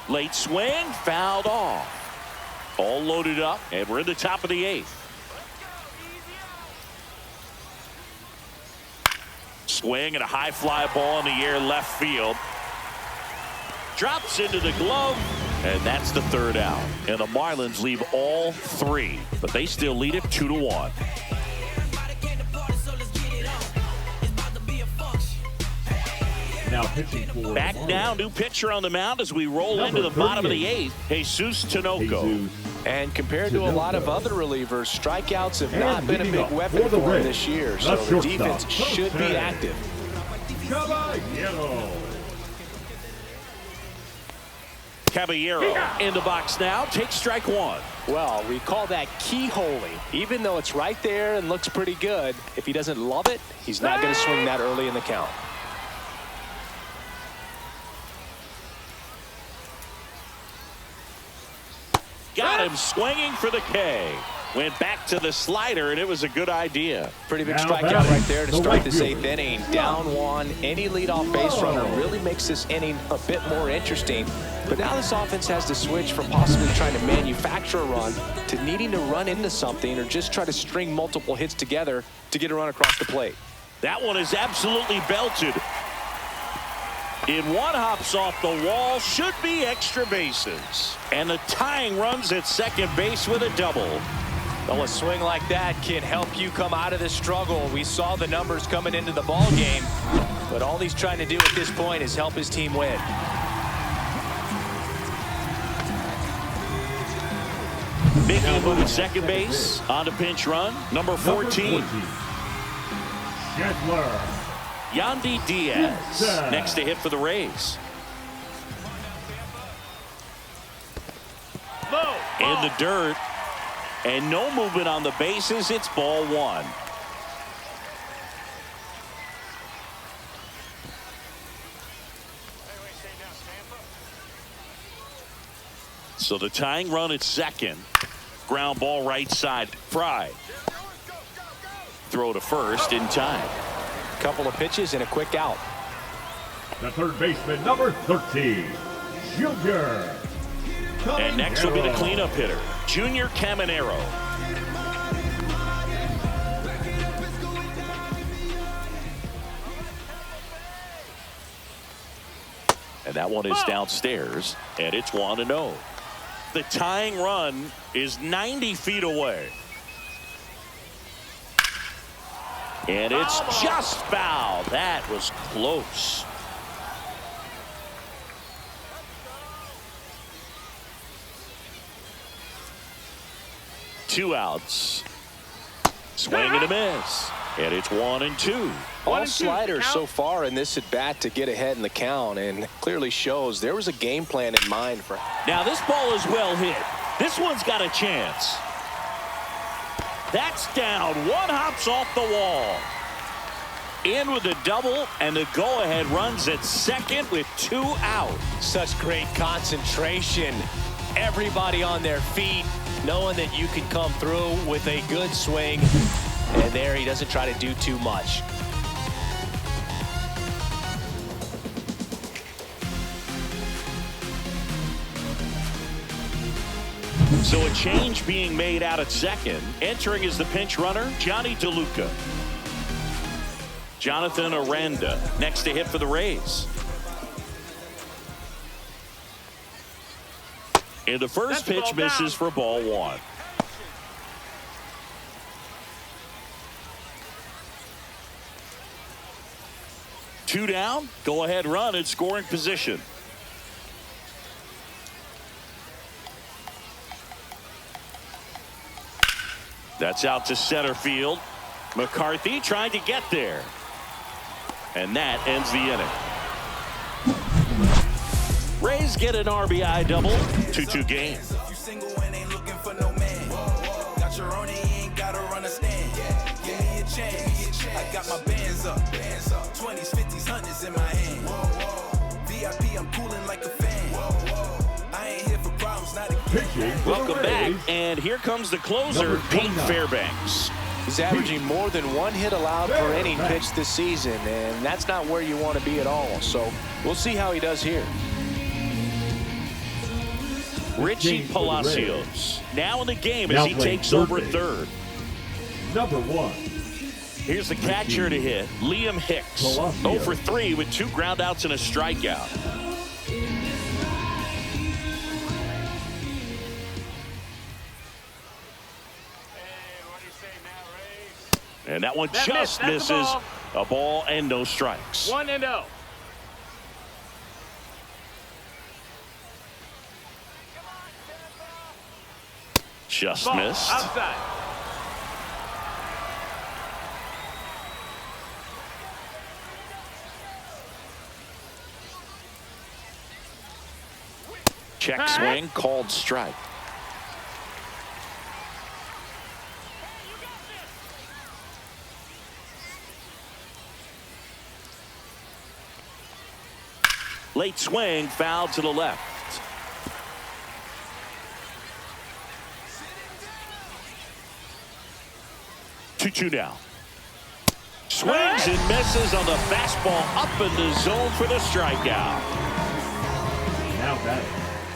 Late swing, fouled off. All loaded up, and we're in the top of the 8th. Swing and a high fly ball in the air left field. Drops into the glove, and that's the 3rd out. And the Marlins leave all 3, but they still lead it 2-1. Now pitching for back now, new pitcher on the mound as we roll into the bottom of the 8th. Jesus Tinoco. And compared to a lot of other relievers, strikeouts have not been a big weapon for him this year. So the defense should be active. Caballero in the box now, takes strike 1. Well, we call that keyholing. Even though it's right there and looks pretty good, if he doesn't love it, he's not going to swing that early in the count. Got him swinging for the K. Went back to the slider, and it was a good idea. Pretty big strikeout right there to start this 8th inning. Down 1. Any leadoff base runner really makes this inning a bit more interesting. But now this offense has to switch from possibly trying to manufacture a run to needing to run into something or just try to string multiple hits together to get a run across the plate. That one is absolutely belted. In one hops off the wall, should be extra bases. And the tying runs at second base with a double. Well, a swing like that can help you come out of this struggle. We saw the numbers coming into the ball game, but all he's trying to do at this point is help his team win. Making a move at second base on a pinch run, number 14. Yandy Diaz next to hit for the Rays. In the dirt, and no movement on the bases. It's ball one. So the tying run at second. Ground ball right side. Fry. Throw to first in time. Couple of pitches and a quick out. The third baseman, number 13, Junior. And next will be the cleanup hitter, Junior Caminero. And that one is downstairs, and it's 1-0. The tying run is 90 feet away. And it's just foul. That was close. Two outs. Swing and a miss. And it's 1-2. All sliders so far in this at bat to get ahead in the count, and clearly shows there was a game plan in mind for. Now this ball is well hit. This one's got a chance. That's down. One hops off the wall. In with a double, and the go-ahead runs at second with 2 out. Such great concentration. Everybody on their feet, knowing that you can come through with a good swing. And there he doesn't try to do too much. So a change being made out at second. Entering is the pinch runner, Johnny DeLuca. Jonathan Aranda next to hit for the Rays. And the first pitch misses for ball one. Two down, go ahead run in scoring position. That's out to center field. McCarthy trying to get there. And that ends the inning. Rays get an RBI double. 2-2 game. You single and ain't looking for no man. Got your own, ain't gotta run a stand. Give me a chance. I got my bands up. 20s, 50s, 100s in my hand. VIP, I'm cooling like a fan. I ain't here for problems, not a Welcome back, and here comes the closer, Pete Fairbanks. He's averaging more than 1 hit allowed per inning pitched this season, and that's not where you want to be at all. So we'll see how he does here. Richie Palacios now in the game as he takes over third. Number 1. Here's the catcher to hit, Liam Hicks. 0 for 3 with 2 groundouts and a strikeout. And that one just misses. A ball and no strikes. 1-0. Just Ball missed. outside. Check swing, called strike. Late swing, foul to the left. Two down. Swings and misses on the fastball up in the zone for the strikeout.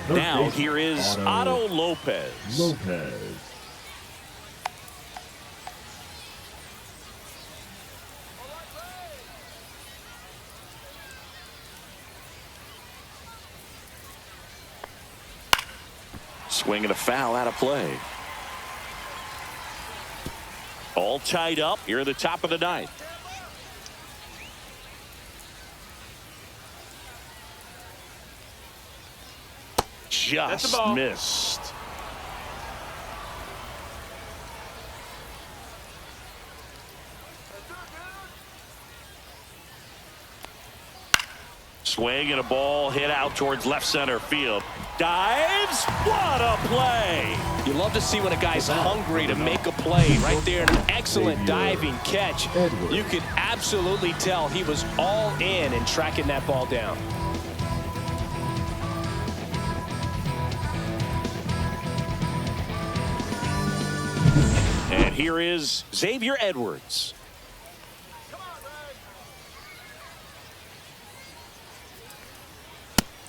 Now here is Otto Lopez. Swing and a foul out of play. All tied up here at the top of the ninth. Just missed. Swing and a ball hit out towards left center field. Dives. What a play. You love to see when a guy's hungry to make a play. Right there, an excellent diving catch. You could absolutely tell he was all in tracking that ball down. And here is Xavier Edwards.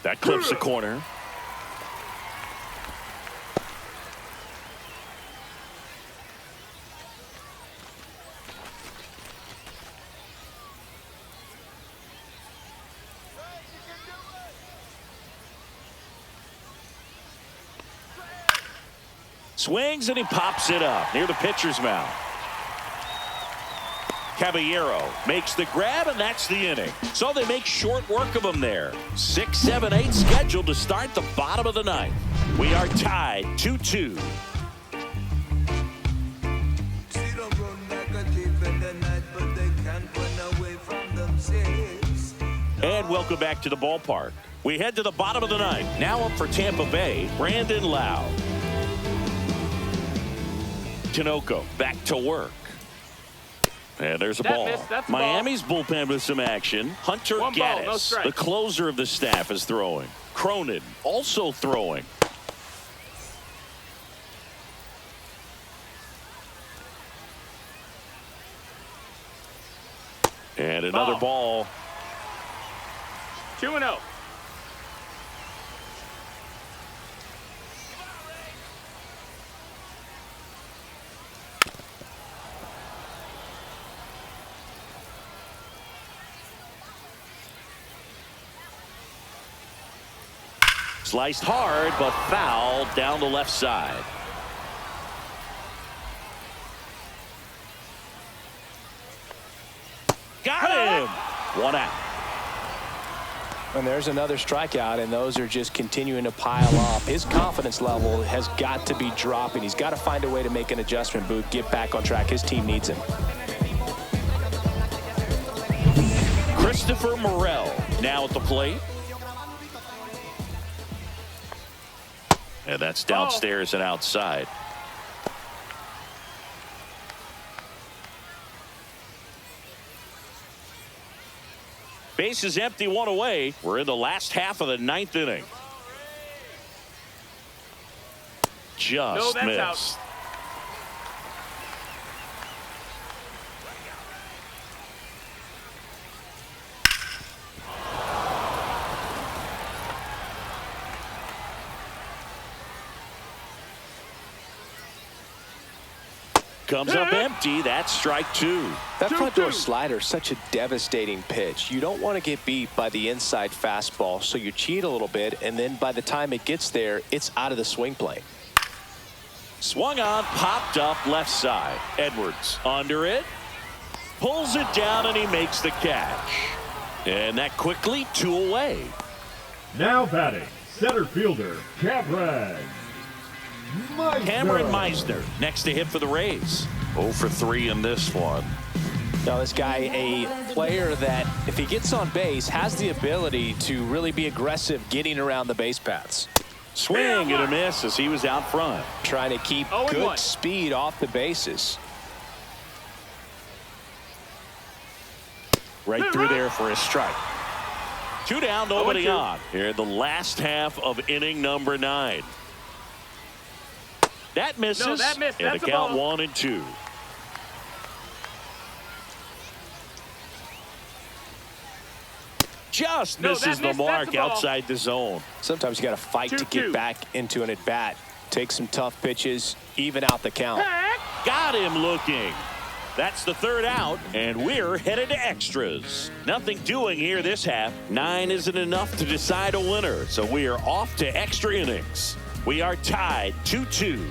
That clips the corner. Swings and he pops it up near the pitcher's mound. Caballero makes the grab, and that's the inning. So they make short work of him there. 6, 7, 8 scheduled to start the bottom of the ninth. We are tied 2-2. And welcome back to the ballpark. We head to the bottom of the ninth. Now up for Tampa Bay, Brandon Lau. Tinoco back to work. And there's a ball. Miami's bullpen with some action. Hunter Gaddis, the closer of the staff, is throwing. Cronin also throwing. And another ball. 2-0. Sliced hard, but fouled down the left side. Got him. 1 out. And there's another strikeout, and those are just continuing to pile up. His confidence level has got to be dropping. He's got to find a way to make an adjustment, Booth, get back on track. His team needs him. Christopher Morel now at the plate. And that's downstairs and outside. Base is empty, 1 away. We're in the last half of the ninth inning. Just missed. Out. Comes up empty. That's strike 2. That front door slider is such a devastating pitch. You don't want to get beat by the inside fastball, so you cheat a little bit, and then by the time it gets there, it's out of the swing plane. Swung on, popped up left side. Edwards under it. Pulls it down, and he makes the catch. And that quickly 2 away. Now batting, center fielder, Cameron Meisner next to hit for the Rays. 0 for 3 in this one. Now this guy, a player that if he gets on base has the ability to really be aggressive getting around the base paths. Swing and a miss as he was out front. Trying to keep good speed off the bases. Right through there for a strike. 2 down, nobody on. Here in the last half of inning number 9. That misses. No, that missed. And the count 1-2. Just misses the mark outside the zone. Sometimes you got to fight to get back into an at-bat. Take some tough pitches, even out the count. Got him looking. That's the 3rd out, and we're headed to extras. Nothing doing here this half. 9 isn't enough to decide a winner, so we are off to extra innings. We are tied 2-2.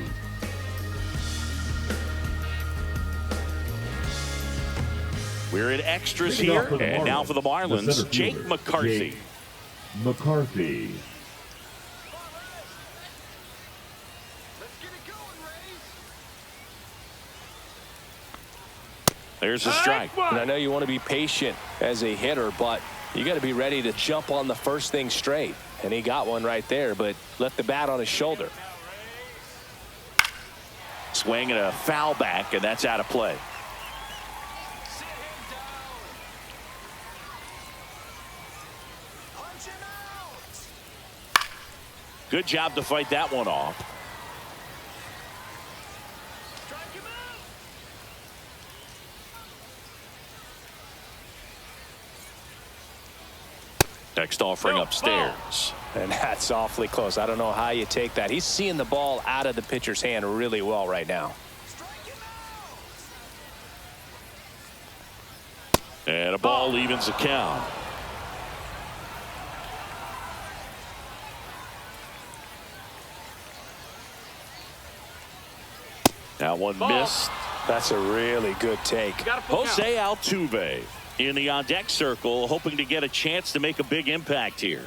We're in extras here, and now for the Marlins, Jake McCarthy. Jake McCarthy. There's a strike. And I know you want to be patient as a hitter, but you got to be ready to jump on the first thing straight. And he got one right there, but left the bat on his shoulder. Swing and a foul back, and that's out of play. Good job to fight that one off. Next offering upstairs. And that's awfully close. I don't know how you take that. He's seeing the ball out of the pitcher's hand really well right now. And a ball evens the count. That one missed. That's a really good take. Jose Altuve in the on-deck circle, hoping to get a chance to make a big impact here.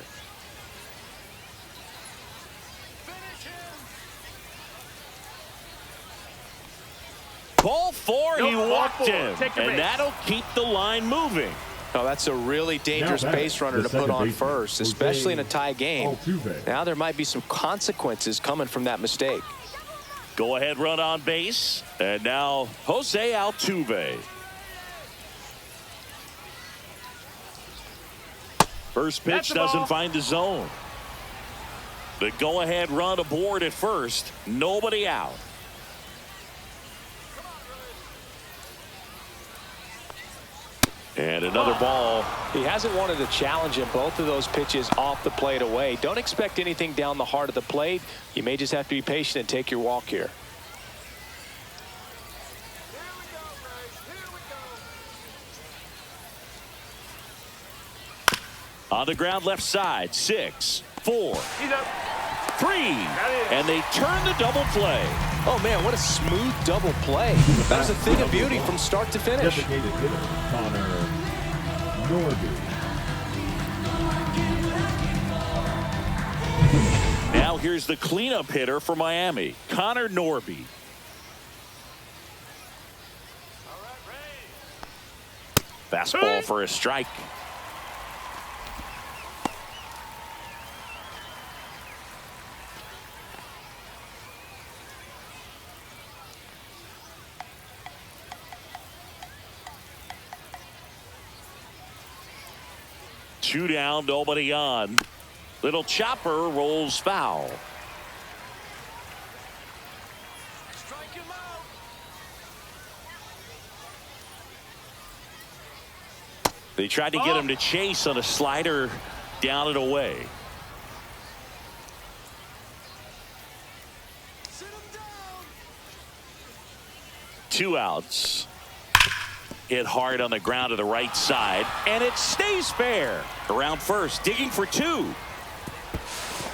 Ball 4, he walked him, and that'll keep the line moving. Oh, that's a really dangerous base runner to put on first, especially in a tie game. Now there might be some consequences coming from that mistake. Go ahead run on base, and now Jose Altuve. First pitch doesn't find the zone. The go-ahead run aboard at first. Nobody out. And another ball. He hasn't wanted to challenge him. Both of those pitches off the plate away. Don't expect anything down the heart of the plate. You may just have to be patient and take your walk here. On the ground left side, 6, 4, 3, and they turn the double play. Oh man, what a smooth double play. That was a thing of beauty from start to finish. Designated hitter, Connor Norby. Now here's the cleanup hitter for Miami, Connor Norby. Fastball for a strike. Two down, nobody on. Little chopper rolls foul. They tried to get him to chase on a slider down and away. Two outs. Hit hard on the ground to the right side, and it stays fair. Around first, digging for 2.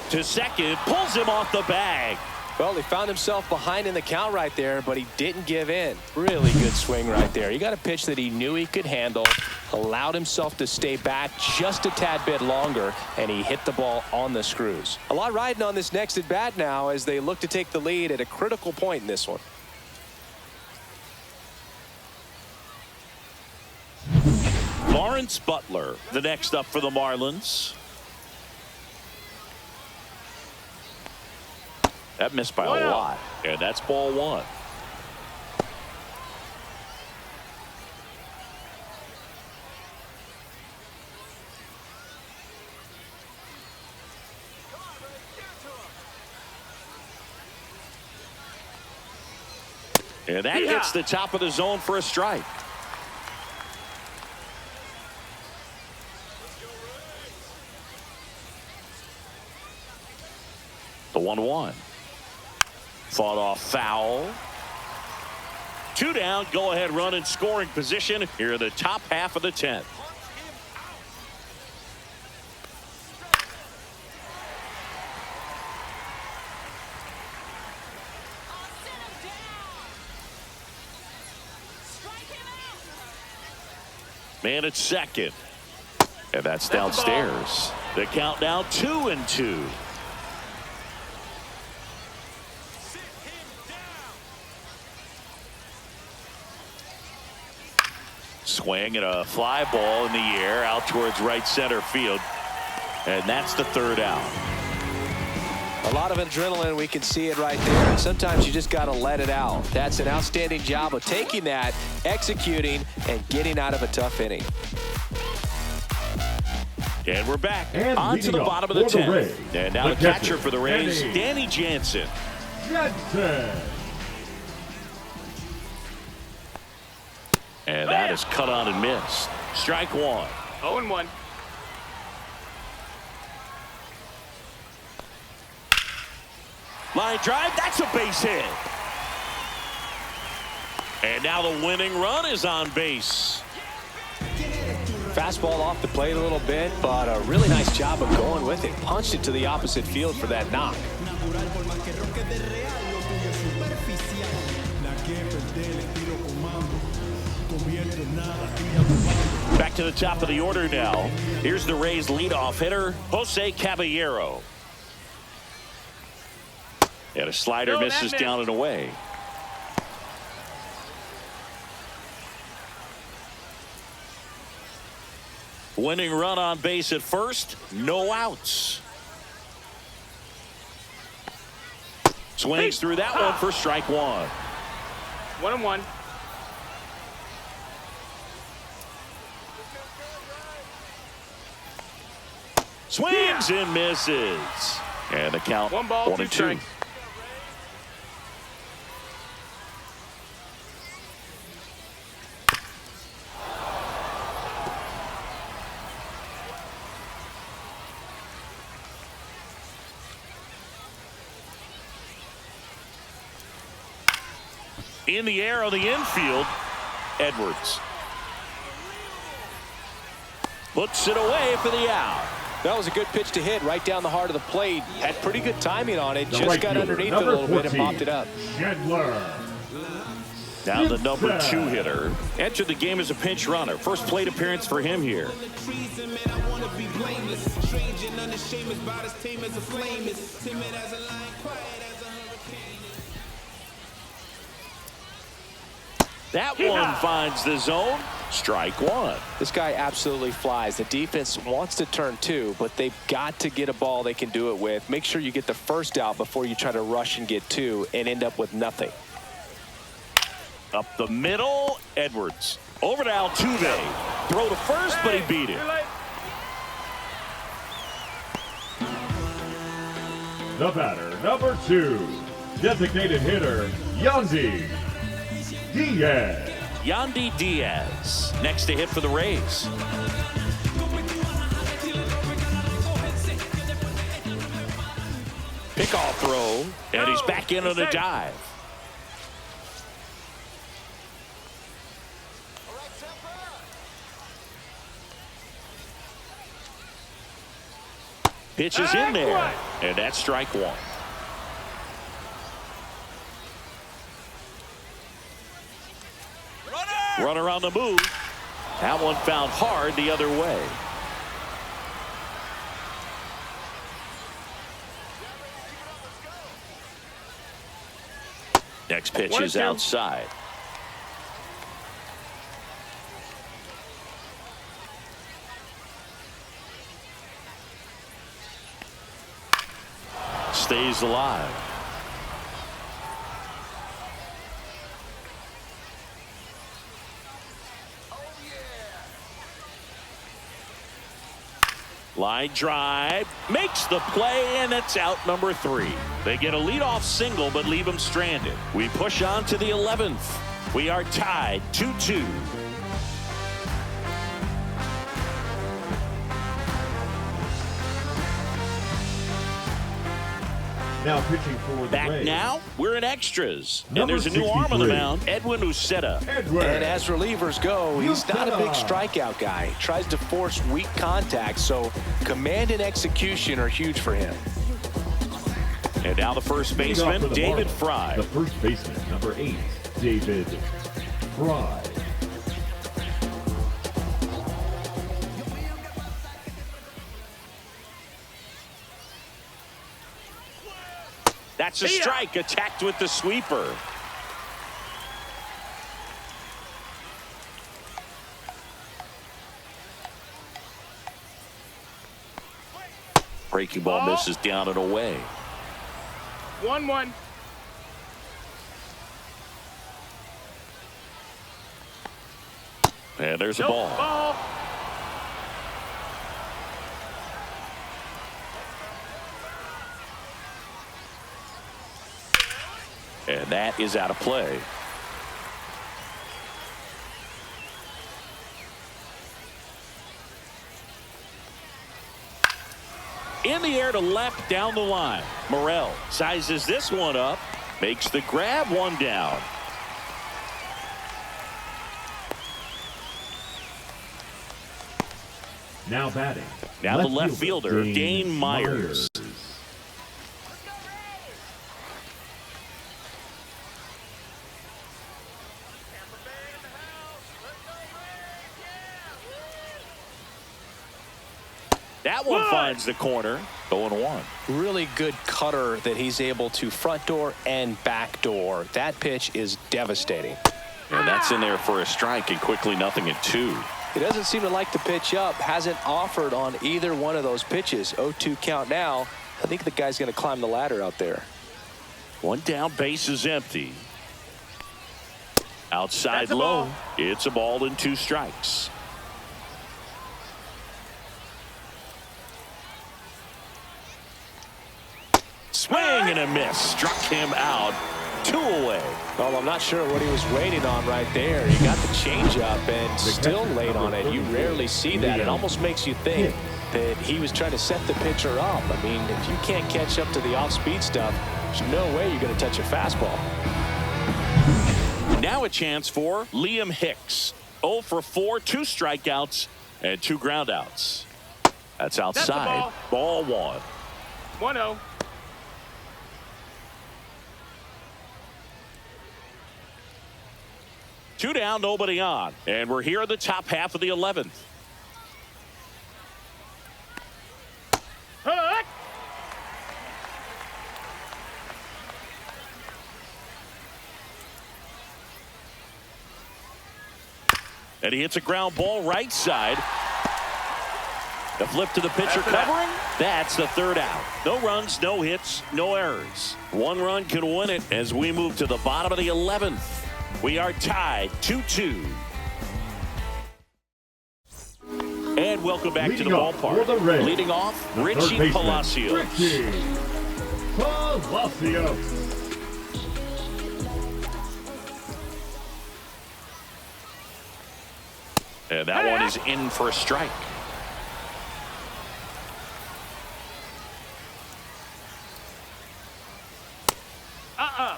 To second, pulls him off the bag. Well, he found himself behind in the count right there, but he didn't give in. Really good swing right there. He got a pitch that he knew he could handle, allowed himself to stay back just a tad bit longer, and he hit the ball on the screws. A lot riding on this next at bat now as they look to take the lead at a critical point in this one. Lawrence Butler, the next up for the Marlins. That missed by a lot, and that's ball 1. And that hits the top of the zone for a strike. The 1-1. Fought off foul. 2 down, go ahead run in scoring position here in the top half of the 10th. Man at second. And that's downstairs. The count now 2-2. Swing and a fly ball in the air out towards right center field. And that's the third out. A lot of adrenaline, we can see it right there. And sometimes you just got to let it out. That's an outstanding job of taking that, executing, and getting out of a tough inning. And we're back and on to the bottom of the 10th. And now the catcher for the Rays, Danny Jansen. And that is cut on and missed. Strike one. 0-1. Line drive, that's a base hit. And now the winning run is on base. Fastball off the plate a little bit, but a really nice job of going with it. Punched it to the opposite field for that knock. Back to the top of the order now. Here's the Rays leadoff hitter, Jose Caballero. And a slider misses down and away. Winning run on base at first, no outs. Swings through that one for strike one. 1-1. Swings and misses. And the count 1 ball, 2 1-2. strikes. In the air on the infield, Edwards. Puts it away for the out. That was a good pitch to hit right down the heart of the plate. Had pretty good timing on it. Just got underneath it a little bit and popped it up. Now the number 2 hitter entered the game as a pinch runner. First plate appearance for him here. That one finds the zone. Strike one. This guy absolutely flies. The defense wants to turn 2, but they've got to get a ball they can do it with. Make sure you get the first out before you try to rush and get 2 and end up with nothing. Up the middle, Edwards. Over to Altuve. Throw to first, but he beat it. The batter, number 2, designated hitter, Yandy Diaz. Yandy Diaz, next to hit for the Rays. Pickoff throw, and he's back in on a dive. Pitch is in there, and that's strike one. Runner on the move. That one found hard the other way. Next pitch is outside. Stays alive. Line drive, makes the play, and it's out number 3. They get a leadoff single, but leave him stranded. We push on to the 11th. We are tied 2-2. Now pitching for the Back Rays. now, we're in extras. Number and there's a new arm on the 63. mound, Edwin Uceta. And as relievers go, he's not a big strikeout guy. He tries to force weak contact, so command and execution are huge for him. And now the first baseman, David Fry. The first baseman, number 8, David Fry. That's a strike, attacked with the sweeper. Breaking ball misses down and away. 1-1. And there's a ball. And that is out of play. In the air to left down the line. Morel sizes this one up. Makes the grab, one down. Now batting. Now the left fielder, Dane Myers. That one finds the corner. 0-1. Really good cutter that he's able to front door and back door. That pitch is devastating. And that's in there for a strike, and quickly 0-2. He doesn't seem to like to pitch up. Hasn't offered on either one of those pitches. 0-2 count now. I think the guy's going to climb the ladder out there. One down, base is empty. Outside low. It's a ball and 2 strikes. Swing and a miss. Struck him out. 2 away. Well, I'm not sure what he was waiting on right there. He got the changeup and still late on it. You rarely see that. It almost makes you think that he was trying to set the pitcher up. I mean, if you can't catch up to the off-speed stuff, there's no way you're going to touch a fastball. Now a chance for Liam Hicks. 0 for 4, 2 strikeouts and 2 groundouts. That's outside. Ball 1. 1-0. Two down, nobody on. And we're here in the top half of the 11th. And he hits a ground ball right side. The flip to the pitcher covering. That's the 3rd out. No runs, no hits, no errors. 1 run can win it as we move to the bottom of the 11th. We are tied 2-2. And welcome back to the ballpark. Leading off, Richie Palacios. Richie Palacios. And that one is in for a strike.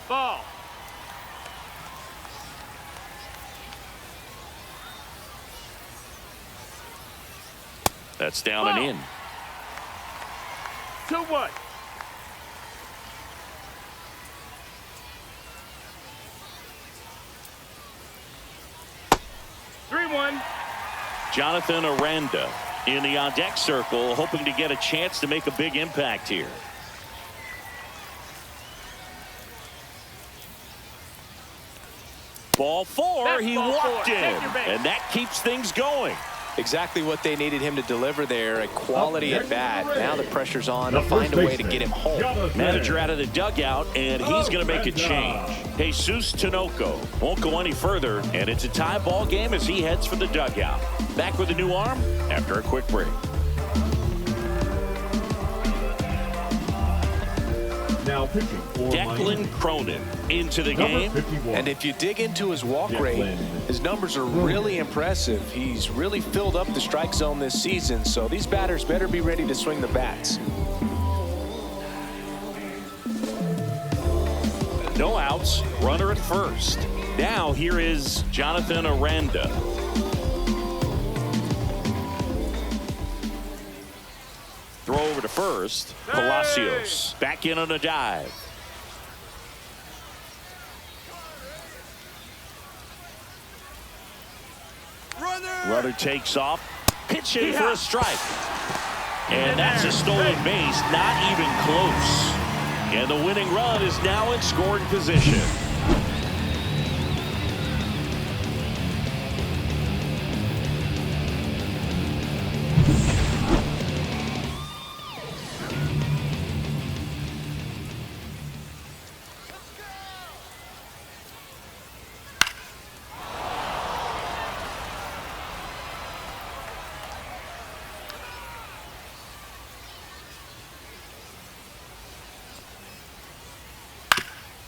Ball. That's down and in. 2-1. Jonathan Aranda in the on-deck circle, hoping to get a chance to make a big impact here. Ball 4, he walked in, and that keeps things going. Exactly what they needed him to deliver there, a quality at bat. Now the pressure's on to find a way to get him home. Manager out of the dugout, and he's going to make a change. Jesus Tinoco won't go any further, and it's a tie ball game as he heads for the dugout. Back with a new arm after a quick break. Now pitching for Declan Cronin into the game. 51. And if you dig into his walk rate, his numbers are really impressive. He's really filled up the strike zone this season, so these batters better be ready to swing the bats. No outs, runner at first. Now here is Jonathan Aranda. Throw over to first. Palacios back in on a dive. Runner takes off. Pitching for a strike. And that's a stolen base. Not even close. And the winning run is now in scoring position.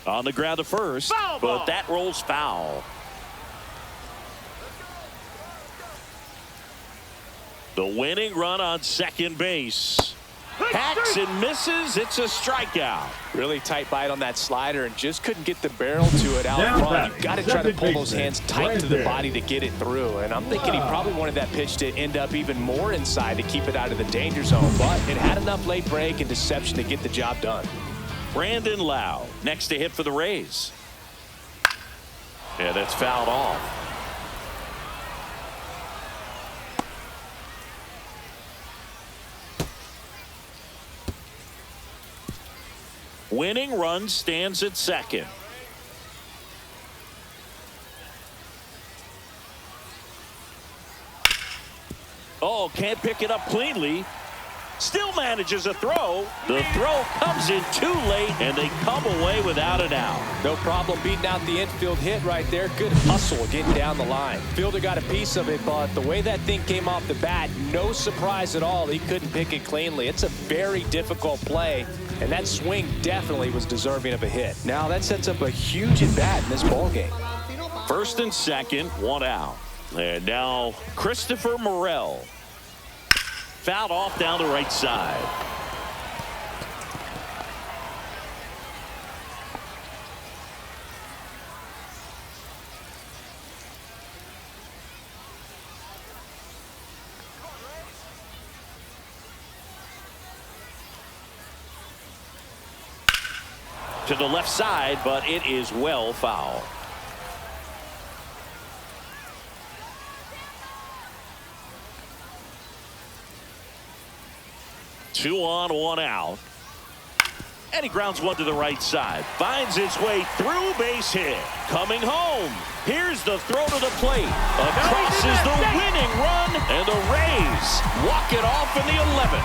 On the ground to first, but that rolls foul. The winning run on second base. Hacks and misses. It's a strikeout. Really tight bite on that slider and just couldn't get the barrel to it out front. You've got to try to pull those hands tight to the body to get it through. And I'm thinking he probably wanted that pitch to end up even more inside to keep it out of the danger zone. But it had enough late break and deception to get the job done. Brandon Lau next to hit for the Rays. Yeah, that's fouled off. Winning run stands at second. Oh, can't pick it up cleanly. Still manages a throw. The throw comes in too late, and they come away without an out. No problem beating out the infield hit right there. Good hustle getting down the line. Fielder got a piece of it, but the way that thing came off the bat, no surprise at all. He couldn't pick it cleanly. It's a very difficult play, and that swing definitely was deserving of a hit. Now that sets up a huge at-bat in this ballgame. First and second, one out. And now Christopher Morel. Fouled off down the right side. To the left side, but it is well foul. Two on, one out. And he grounds one to the right side. Finds his way through, base hit. Coming home. Here's the throw to the plate. Across is the winning run. And the Rays walk it off in the 11th.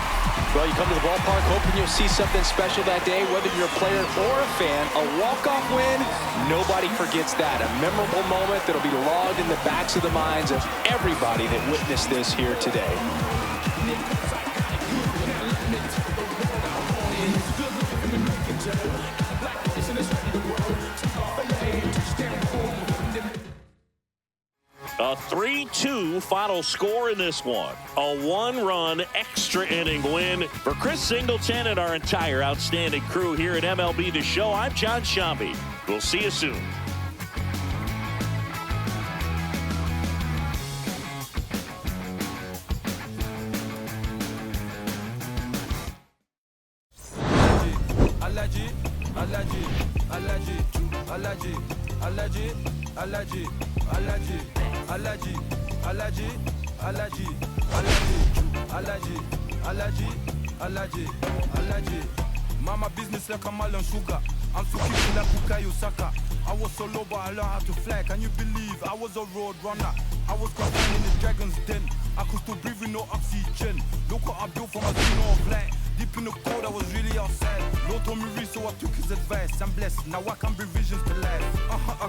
Well, you come to the ballpark hoping you'll see something special that day, whether you're a player or a fan. A walk-off win, nobody forgets that. A memorable moment that'll be logged in the backs of the minds of everybody that witnessed this here today. A 3-2 final score in this one. A one-run extra inning win for Chris Singleton and our entire outstanding crew here at MLB The Show. I'm John Shambi. We'll see you soon. Allergy. Mama business like a melon sugar. I'm so cute like Bukayo Saka. I was so low but I learned how to fly. Can you believe I was a road runner? I was confined in the dragon's den. I could still breathe with no oxygen. Look what I built for my zero of light. Deep in the cold I was really outside. Lord told me read so I took his advice. I'm blessed, now I can bring visions to life.